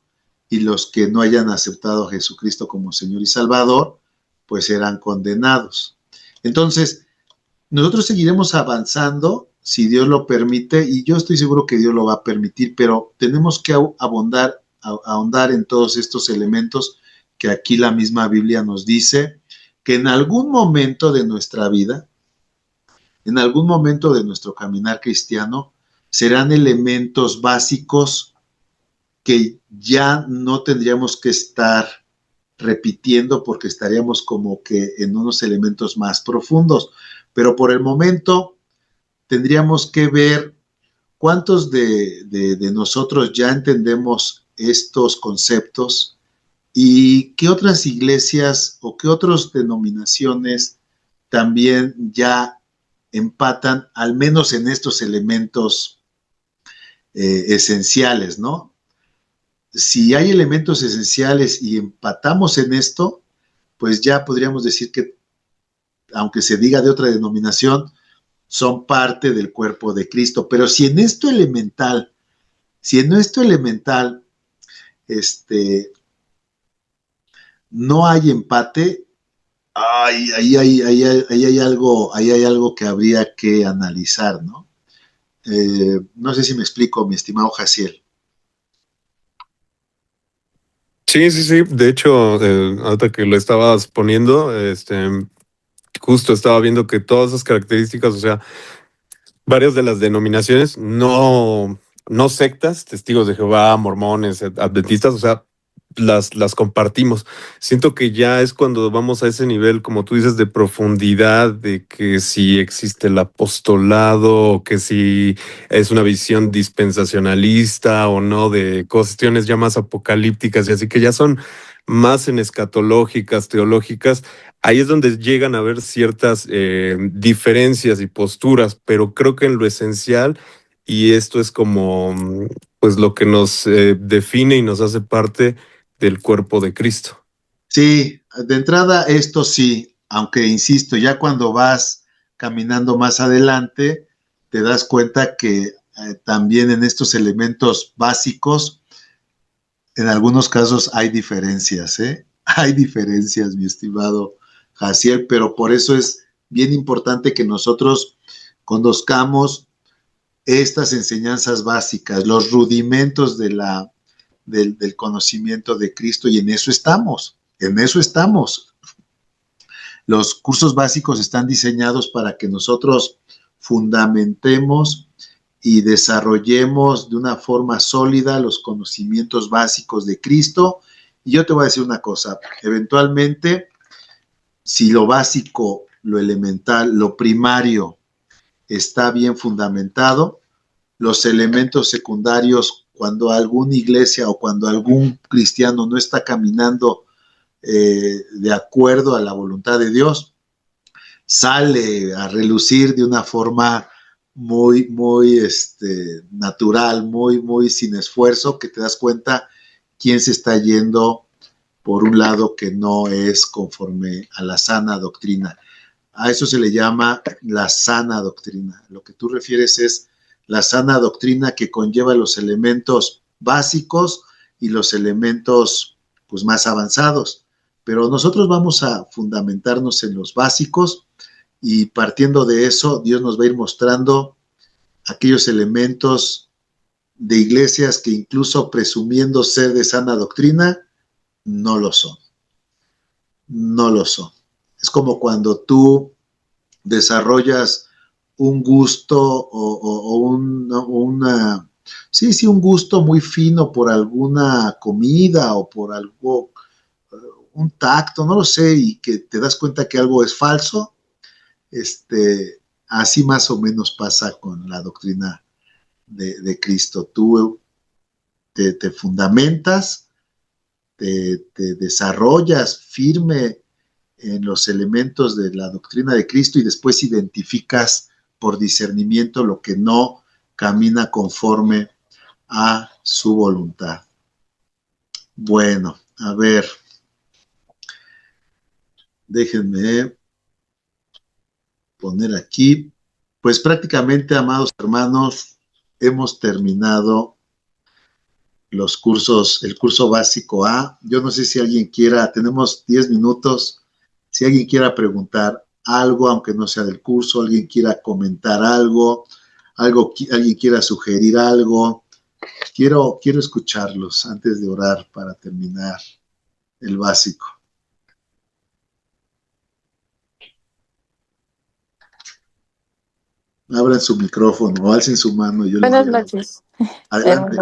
Speaker 1: y los que no hayan aceptado a Jesucristo como Señor y Salvador, pues serán condenados. Entonces, nosotros seguiremos avanzando si Dios lo permite, y yo estoy seguro que Dios lo va a permitir, pero tenemos que ahondar en todos estos elementos que aquí la misma Biblia nos dice, que en algún momento de nuestra vida, en algún momento de nuestro caminar cristiano, serán elementos básicos que ya no tendríamos que estar repitiendo porque estaríamos como que en unos elementos más profundos. Pero por el momento tendríamos que ver cuántos de nosotros ya entendemos estos conceptos y qué otras iglesias o qué otras denominaciones también ya empatan, al menos en estos elementos esenciales, ¿no? Si hay elementos esenciales y empatamos en esto, pues ya podríamos decir que, aunque se diga de otra denominación, son parte del cuerpo de Cristo. Pero si en esto elemental, no hay empate, ahí hay algo que habría que analizar, ¿no? No sé si me explico, mi estimado Jaciel.
Speaker 4: Sí, sí, sí. De hecho, ahorita que lo estabas poniendo, justo estaba viendo que todas esas características, o sea, varias de las denominaciones, no sectas, testigos de Jehová, mormones, adventistas, o sea, las compartimos. Siento que ya es cuando vamos a ese nivel, como tú dices, de profundidad, de que si existe el apostolado, que si es una visión dispensacionalista o no, de cuestiones ya más apocalípticas, y así que ya son más en escatológicas, teológicas. Ahí es donde llegan a haber ciertas diferencias y posturas, pero creo que en lo esencial, y esto es como pues lo que nos define y nos hace parte del cuerpo de Cristo.
Speaker 1: Sí, de entrada esto sí, aunque insisto, ya cuando vas caminando más adelante, te das cuenta que también en estos elementos básicos, en algunos casos hay diferencias, ¿eh? Hay diferencias, mi estimado Jaciel, pero por eso es bien importante que nosotros conozcamos estas enseñanzas básicas, los rudimentos del conocimiento de Cristo, y en eso estamos. Los cursos básicos están diseñados para que nosotros fundamentemos y desarrollemos de una forma sólida los conocimientos básicos de Cristo. Y yo te voy a decir una cosa, eventualmente, si lo básico, lo elemental, lo primario está bien fundamentado, los elementos secundarios, cuando alguna iglesia o cuando algún cristiano no está caminando de acuerdo a la voluntad de Dios, sale a relucir de una forma muy natural, muy sin esfuerzo, que te das cuenta quién se está yendo por un lado que no es conforme a la sana doctrina. A eso se le llama la sana doctrina. Lo que tú refieres es la sana doctrina, que conlleva los elementos básicos y los elementos pues más avanzados. Pero nosotros vamos a fundamentarnos en los básicos, y partiendo de eso, Dios nos va a ir mostrando aquellos elementos de iglesias que, incluso presumiendo ser de sana doctrina, no lo son. No lo son. Es como cuando tú desarrollas un gusto o un gusto muy fino por alguna comida o por algo, un tacto, no lo sé, y que te das cuenta que algo es falso. Así más o menos pasa con la doctrina de Cristo. Tú te fundamentas te desarrollas firme en los elementos de la doctrina de Cristo y después identificas por discernimiento lo que no camina conforme a su voluntad. Bueno, a ver, déjenme poner aquí. Pues prácticamente, amados hermanos, hemos terminado los cursos, el curso básico A. Yo no sé si alguien quiera, tenemos 10 minutos, si alguien quiera preguntar algo, aunque no sea del curso, alguien quiera comentar algo, alguien quiera sugerir algo. Quiero escucharlos antes de orar para terminar el básico. Abran su micrófono o alcen su mano.
Speaker 9: Buenas noches.
Speaker 1: Adelante.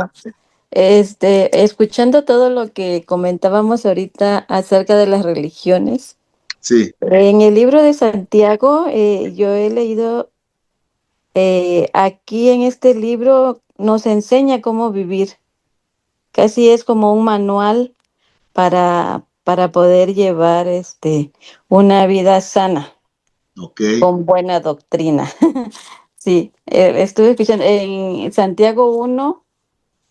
Speaker 9: Escuchando todo lo que comentábamos ahorita acerca de las religiones,
Speaker 1: Sí,
Speaker 9: en el libro de Santiago, yo he leído, aquí en este libro nos enseña cómo vivir. Casi es como un manual para poder llevar una vida sana,
Speaker 1: ok.
Speaker 9: con buena doctrina. Sí, estuve escuchando en Santiago 1,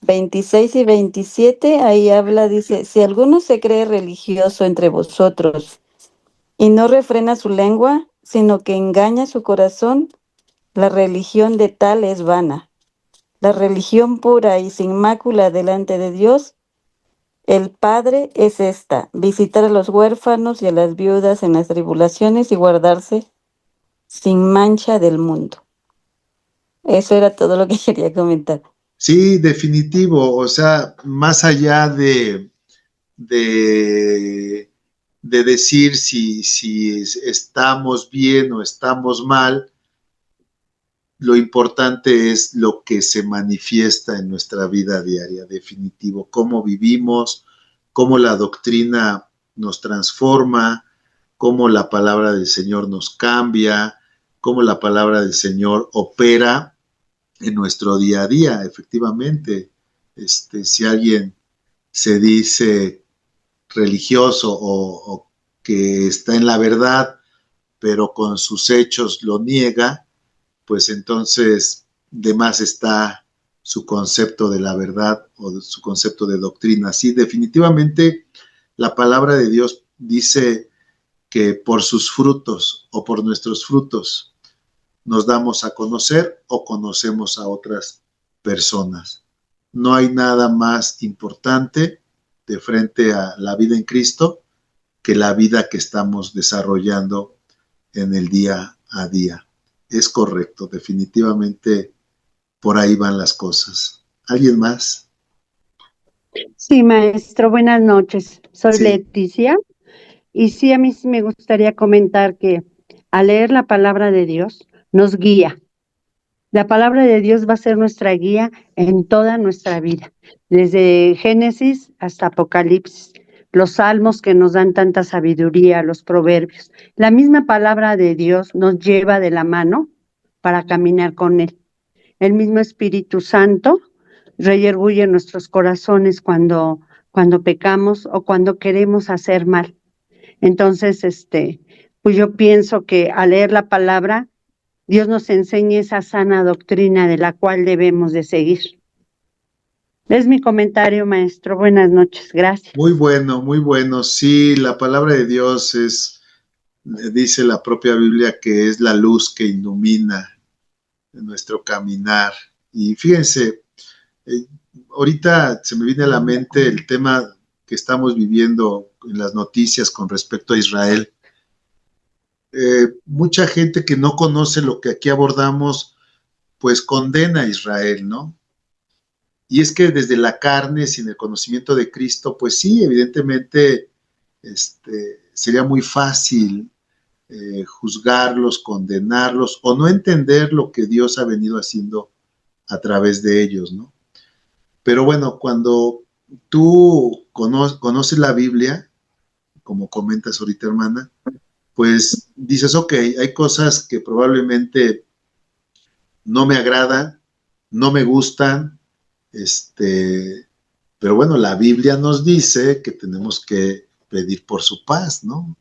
Speaker 9: 26 y 27, ahí habla, dice, si alguno se cree religioso entre vosotros y no refrena su lengua, sino que engaña su corazón, la religión de tal es vana. La religión pura y sin mácula delante de Dios, el Padre, es esta: visitar a los huérfanos y a las viudas en las tribulaciones y guardarse sin mancha del mundo. Eso era todo lo que quería comentar.
Speaker 1: Sí, definitivo. O sea, más allá de decir si estamos bien o estamos mal, lo importante es lo que se manifiesta en nuestra vida diaria, definitivo. Cómo vivimos, cómo la doctrina nos transforma, cómo la palabra del Señor nos cambia, cómo la palabra del Señor opera en nuestro día a día, efectivamente. Si alguien se dice religioso o que está en la verdad, pero con sus hechos lo niega, pues entonces de más está su concepto de la verdad o su concepto de doctrina. Sí, definitivamente la palabra de Dios dice que por sus frutos o por nuestros frutos nos damos a conocer o conocemos a otras personas. No hay nada más importante de frente a la vida en Cristo que la vida que estamos desarrollando en el día a día. Es correcto, definitivamente por ahí van las cosas. ¿Alguien más?
Speaker 3: Sí, maestro, buenas noches. Soy
Speaker 1: Sí.
Speaker 3: Leticia. Y sí, a mí sí me gustaría comentar que al leer la palabra de Dios nos guía. La palabra de Dios va a ser nuestra guía en toda nuestra vida, desde Génesis hasta Apocalipsis, los salmos que nos dan tanta sabiduría, los proverbios. La misma palabra de Dios nos lleva de la mano para caminar con Él. El mismo Espíritu Santo reyerguye nuestros corazones cuando pecamos o cuando queremos hacer mal. Entonces, pues yo pienso que al leer la palabra, Dios nos enseña esa sana doctrina de la cual debemos de seguir. Es mi comentario, maestro. Buenas noches. Gracias.
Speaker 1: Muy bueno, muy bueno. Sí, la palabra de Dios dice la propia Biblia que es la luz que ilumina nuestro caminar. Y fíjense, ahorita se me viene a la mente el tema que estamos viviendo en las noticias con respecto a Israel. Mucha gente que no conoce lo que aquí abordamos, pues condena a Israel, ¿no? Y es que desde la carne, sin el conocimiento de Cristo, pues sí, evidentemente sería muy fácil juzgarlos, condenarlos o no entender lo que Dios ha venido haciendo a través de ellos, ¿no? Pero bueno, cuando tú conoces la Biblia, como comentas ahorita, hermana, pues dices, ok, hay cosas que probablemente no me agradan, no me gustan, Pero bueno, la Biblia nos dice que tenemos que pedir por su paz, ¿no?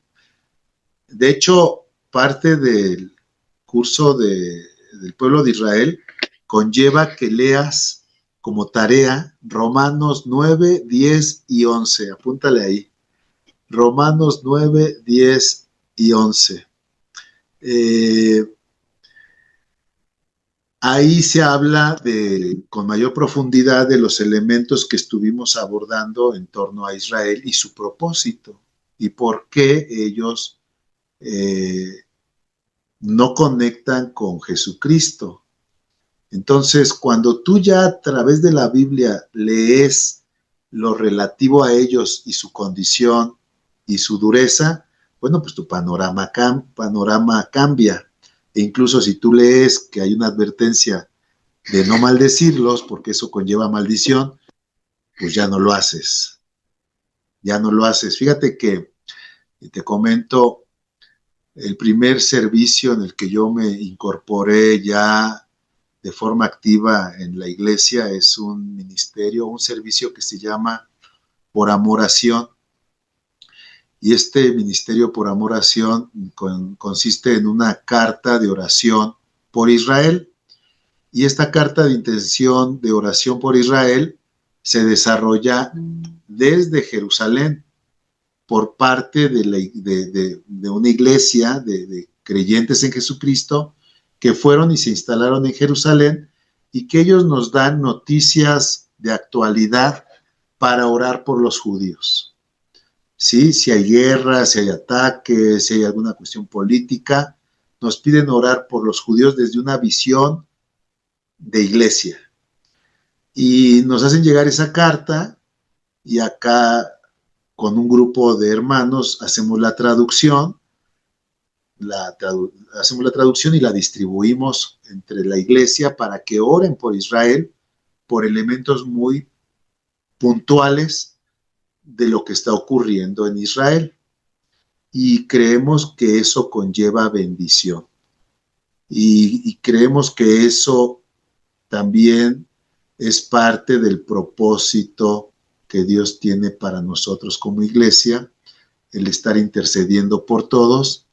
Speaker 1: De hecho, parte del curso del pueblo de Israel conlleva que leas como tarea Romanos 9, 10 y 11. Apúntale ahí. Romanos 9, 10 y 11. Ahí se habla con mayor profundidad de los elementos que estuvimos abordando en torno a Israel y su propósito y por qué ellos no conectan con Jesucristo. Entonces, cuando tú ya a través de la Biblia lees lo relativo a ellos y su condición y su dureza, bueno, pues tu panorama cambia. E incluso si tú lees que hay una advertencia de no maldecirlos, porque eso conlleva maldición, pues ya no lo haces. Ya no lo haces. Fíjate que te comento, el primer servicio en el que yo me incorporé ya de forma activa en la iglesia es un ministerio, un servicio que se llama Por Amoración. Y este ministerio por amoración consiste en una carta de oración por Israel. Y esta carta de intención de oración por Israel se desarrolla desde Jerusalén por parte de una iglesia de creyentes en Jesucristo que fueron y se instalaron en Jerusalén y que ellos nos dan noticias de actualidad para orar por los judíos. ¿Sí? Si hay guerra, si hay ataques, si hay alguna cuestión política, nos piden orar por los judíos desde una visión de iglesia. Y nos hacen llegar esa carta y acá con un grupo de hermanos hacemos la traducción, hacemos la traducción y la distribuimos entre la iglesia para que oren por Israel por elementos muy puntuales de lo que está ocurriendo en Israel. Y creemos que eso conlleva bendición. Y creemos que eso también es parte del propósito que Dios tiene para nosotros como iglesia, el estar intercediendo por todos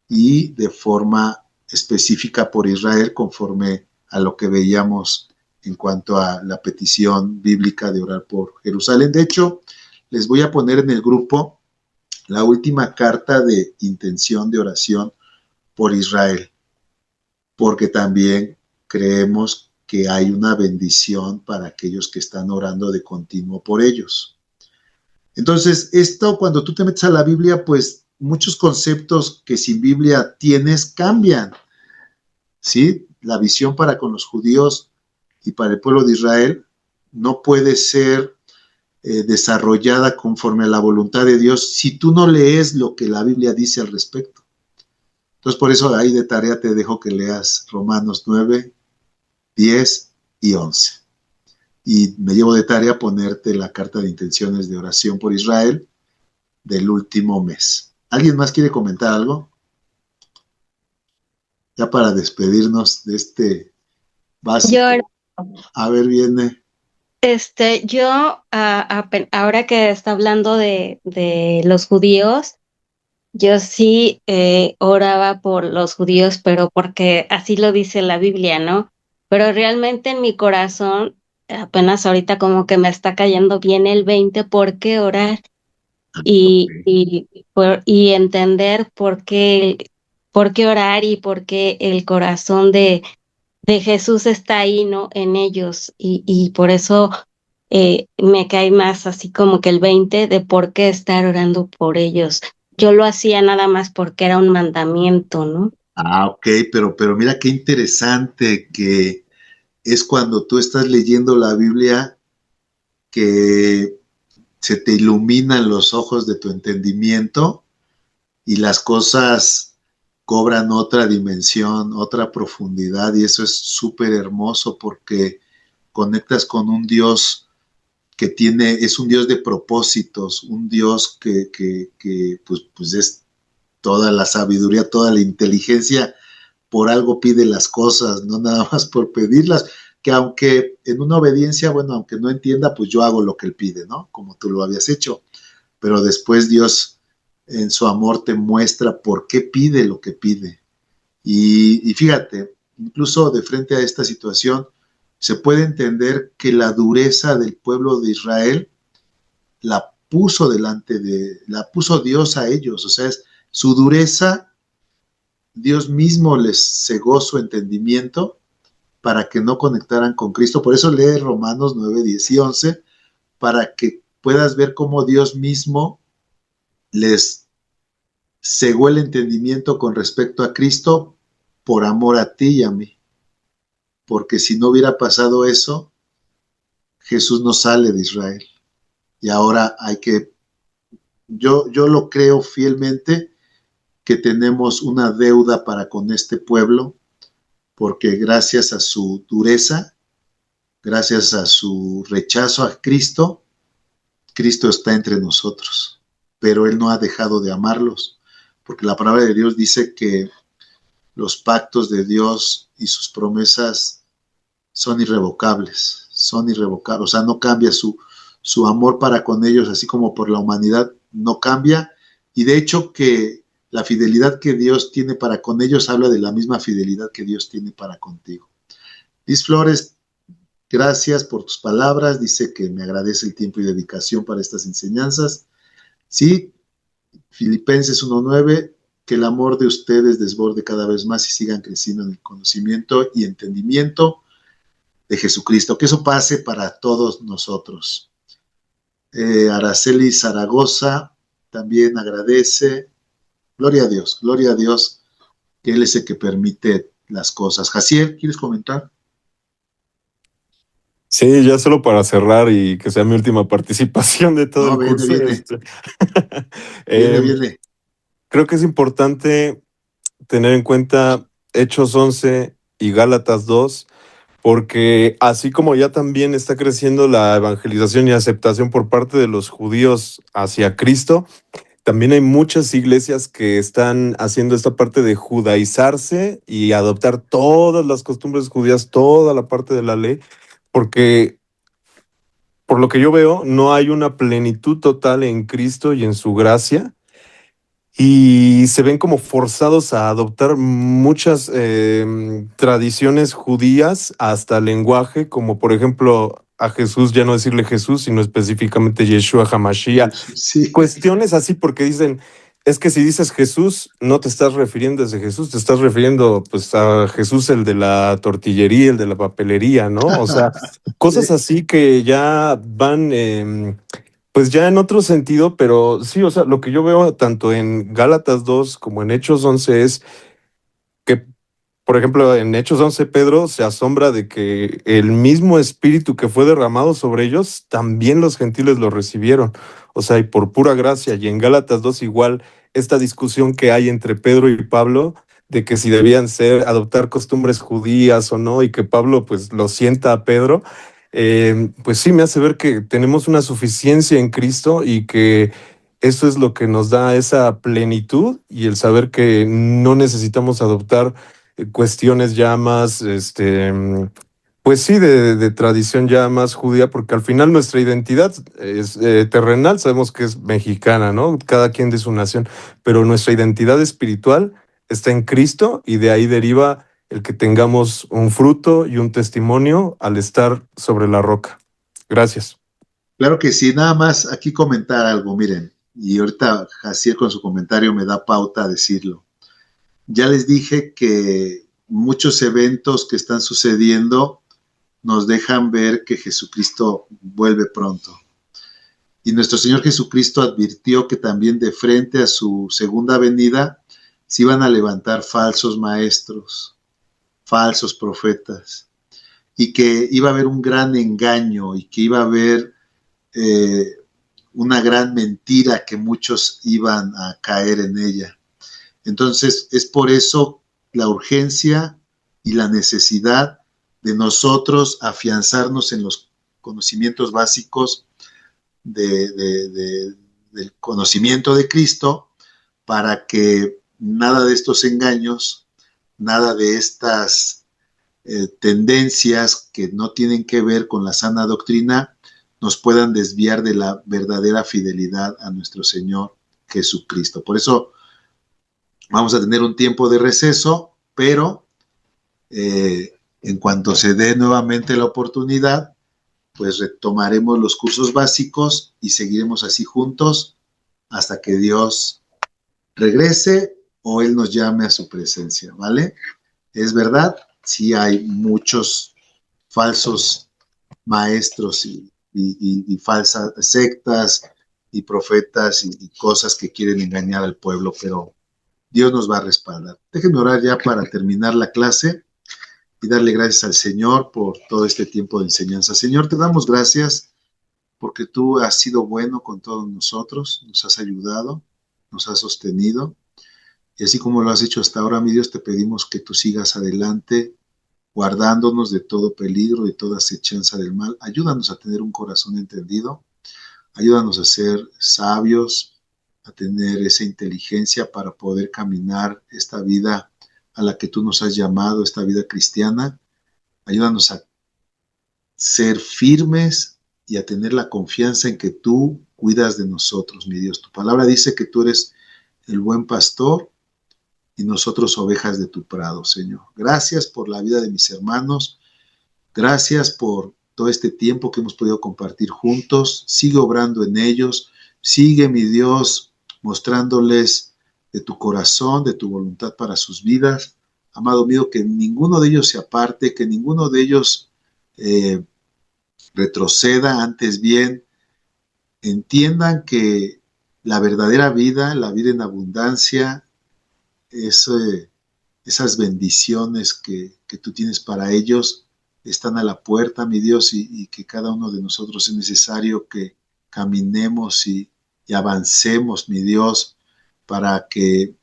Speaker 1: y de forma específica por Israel, conforme a lo que veíamos en cuanto a la petición bíblica de orar por Jerusalén. De hecho, les voy a poner en el grupo la última carta de intención de oración por Israel, porque también creemos que hay una bendición para aquellos que están orando de continuo por ellos. Entonces, esto cuando tú te metes a la Biblia, pues muchos conceptos que sin Biblia tienes cambian, ¿sí? La visión para con los judíos y para el pueblo de Israel no puede ser desarrollada conforme a la voluntad de Dios si tú no lees lo que la Biblia dice al respecto. Entonces, por eso ahí de tarea te dejo que leas Romanos 9, 10 y 11. Y me llevo de tarea ponerte la carta de intenciones de oración por Israel del último mes. ¿Alguien más quiere comentar algo? Ya para despedirnos de este básico. A ver, viene.
Speaker 5: Yo, ahora que está hablando de los judíos, yo sí oraba por los judíos, pero porque así lo dice la Biblia, ¿no? Pero realmente en mi corazón, apenas ahorita como que me está cayendo bien el 20, ¿por qué orar? Y entender por qué orar y por qué el corazón de Jesús está ahí, ¿no? En ellos. Y por eso me cae más así como que el 20 de por qué estar orando por ellos. Yo lo hacía nada más porque era un mandamiento, ¿no?
Speaker 1: Ok, pero mira qué interesante que es cuando tú estás leyendo la Biblia que se te iluminan los ojos de tu entendimiento y las cosas cobran otra dimensión, otra profundidad, y eso es súper hermoso porque conectas con un Dios que es un Dios de propósitos, un Dios que pues es toda la sabiduría, toda la inteligencia, por algo pide las cosas, no nada más por pedirlas. que aunque en una obediencia, bueno, aunque no entienda, pues yo hago lo que él pide, ¿no? Como tú lo habías hecho. Pero después Dios en su amor te muestra por qué pide lo que pide. Y fíjate, incluso de frente a esta situación, se puede entender que la dureza del pueblo de Israel la la puso Dios a ellos, o sea, su dureza, Dios mismo les cegó su entendimiento para que no conectaran con Cristo. Por eso lee Romanos 9, 10 y 11, para que puedas ver cómo Dios mismo les cegó el entendimiento con respecto a Cristo por amor a ti y a mí. Porque si no hubiera pasado eso, Jesús no sale de Israel. Y ahora yo lo creo fielmente, que tenemos una deuda para con este pueblo, porque gracias a su dureza, gracias a su rechazo a Cristo, Cristo está entre nosotros, pero Él no ha dejado de amarlos, porque la palabra de Dios dice que los pactos de Dios y sus promesas son irrevocables, o sea, no cambia su amor para con ellos, así como por la humanidad, no cambia, y de hecho que la fidelidad que Dios tiene para con ellos habla de la misma fidelidad que Dios tiene para contigo. Liz Flores, gracias por tus palabras, dice que me agradece el tiempo y dedicación para estas enseñanzas. Sí, Filipenses 1:9, que el amor de ustedes desborde cada vez más y sigan creciendo en el conocimiento y entendimiento de Jesucristo, que eso pase para todos nosotros. Araceli Zaragoza también agradece. Gloria a Dios, que Él es el que permite las cosas. Jaciel, ¿quieres comentar?
Speaker 4: Sí, ya solo para cerrar y que sea mi última participación de todo el curso.
Speaker 1: Viene. Viene.
Speaker 4: Creo que es importante tener en cuenta Hechos 11 y Gálatas 2, porque así como ya también está creciendo la evangelización y aceptación por parte de los judíos hacia Cristo, también hay muchas iglesias que están haciendo esta parte de judaizarse y adoptar todas las costumbres judías, toda la parte de la ley, porque por lo que yo veo, no hay una plenitud total en Cristo y en su gracia, y se ven como forzados a adoptar muchas tradiciones judías, hasta el lenguaje, como por ejemplo a Jesús ya no decirle Jesús, sino específicamente Yeshua HaMashiach.
Speaker 1: Sí.
Speaker 4: Cuestiones así, porque dicen, es que si dices Jesús, no te estás refiriendo a ese Jesús, te estás refiriendo pues a Jesús, el de la tortillería, el de la papelería, ¿no? O sea, cosas así que ya van pues ya en otro sentido, pero sí, o sea, lo que yo veo tanto en Gálatas 2 como en Hechos 11 es que, por ejemplo, en Hechos 11, Pedro se asombra de que el mismo espíritu que fue derramado sobre ellos, también los gentiles lo recibieron. O sea, y por pura gracia. Y en Gálatas 2 igual, esta discusión que hay entre Pedro y Pablo, de que si debían adoptar costumbres judías o no, y que Pablo pues lo sienta a Pedro, pues sí me hace ver que tenemos una suficiencia en Cristo y que eso es lo que nos da esa plenitud y el saber que no necesitamos adoptar cuestiones ya más, pues sí, de tradición ya más judía, porque al final nuestra identidad es terrenal, sabemos que es mexicana, ¿no? Cada quien de su nación, pero nuestra identidad espiritual está en Cristo y de ahí deriva el que tengamos un fruto y un testimonio al estar sobre la roca. Gracias.
Speaker 1: Claro que sí, nada más aquí comentar algo, miren, y ahorita Jaciel con su comentario me da pauta a decirlo. Ya les dije que muchos eventos que están sucediendo nos dejan ver que Jesucristo vuelve pronto. Y nuestro Señor Jesucristo advirtió que también de frente a su segunda venida se iban a levantar falsos maestros, falsos profetas, y que iba a haber un gran engaño y que iba a haber una gran mentira que muchos iban a caer en ella. Entonces, es por eso la urgencia y la necesidad de nosotros afianzarnos en los conocimientos básicos del conocimiento de Cristo, para que nada de estos engaños, nada de estas tendencias que no tienen que ver con la sana doctrina nos puedan desviar de la verdadera fidelidad a nuestro Señor Jesucristo. Por eso vamos a tener un tiempo de receso, pero en cuanto se dé nuevamente la oportunidad, pues retomaremos los cursos básicos y seguiremos así juntos hasta que Dios regrese o Él nos llame a su presencia, ¿vale? Es verdad, sí hay muchos falsos maestros y falsas sectas y profetas y cosas que quieren engañar al pueblo, pero Dios nos va a respaldar. Déjenme orar ya para terminar la clase y darle gracias al Señor por todo este tiempo de enseñanza. Señor, te damos gracias porque tú has sido bueno con todos nosotros, nos has ayudado, nos has sostenido. Y así como lo has hecho hasta ahora, mi Dios, te pedimos que tú sigas adelante, guardándonos de todo peligro, de toda acechanza del mal. Ayúdanos a tener un corazón entendido, ayúdanos a ser sabios, a tener esa inteligencia para poder caminar esta vida a la que tú nos has llamado, esta vida cristiana. Ayúdanos a ser firmes y a tener la confianza en que tú cuidas de nosotros, mi Dios. Tu palabra dice que tú eres el buen pastor y nosotros ovejas de tu prado, Señor. Gracias por la vida de mis hermanos. Gracias por todo este tiempo que hemos podido compartir juntos. Sigue obrando en ellos. Sigue, mi Dios, mostrándoles de tu corazón, de tu voluntad para sus vidas. Amado mío, que ninguno de ellos se aparte, que ninguno de ellos retroceda, antes bien, entiendan que la verdadera vida, la vida en abundancia, esas bendiciones que tú tienes para ellos están a la puerta, mi Dios, y que cada uno de nosotros es necesario que caminemos y avancemos, mi Dios, para que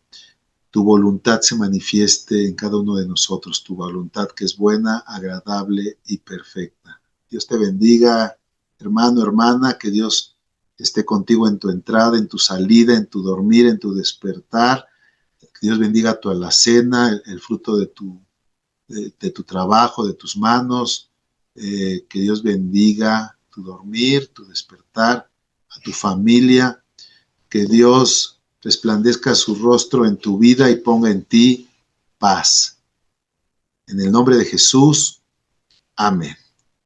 Speaker 1: tu voluntad se manifieste en cada uno de nosotros, tu voluntad que es buena, agradable y perfecta. Dios te bendiga, hermano, hermana, que Dios esté contigo en tu entrada, en tu salida, en tu dormir, en tu despertar. Que Dios bendiga tu alacena, el fruto de tu trabajo, de tus manos. Que Dios bendiga tu dormir, tu despertar, a tu familia. Que Dios resplandezca su rostro en tu vida y ponga en ti paz. En el nombre de Jesús, amén.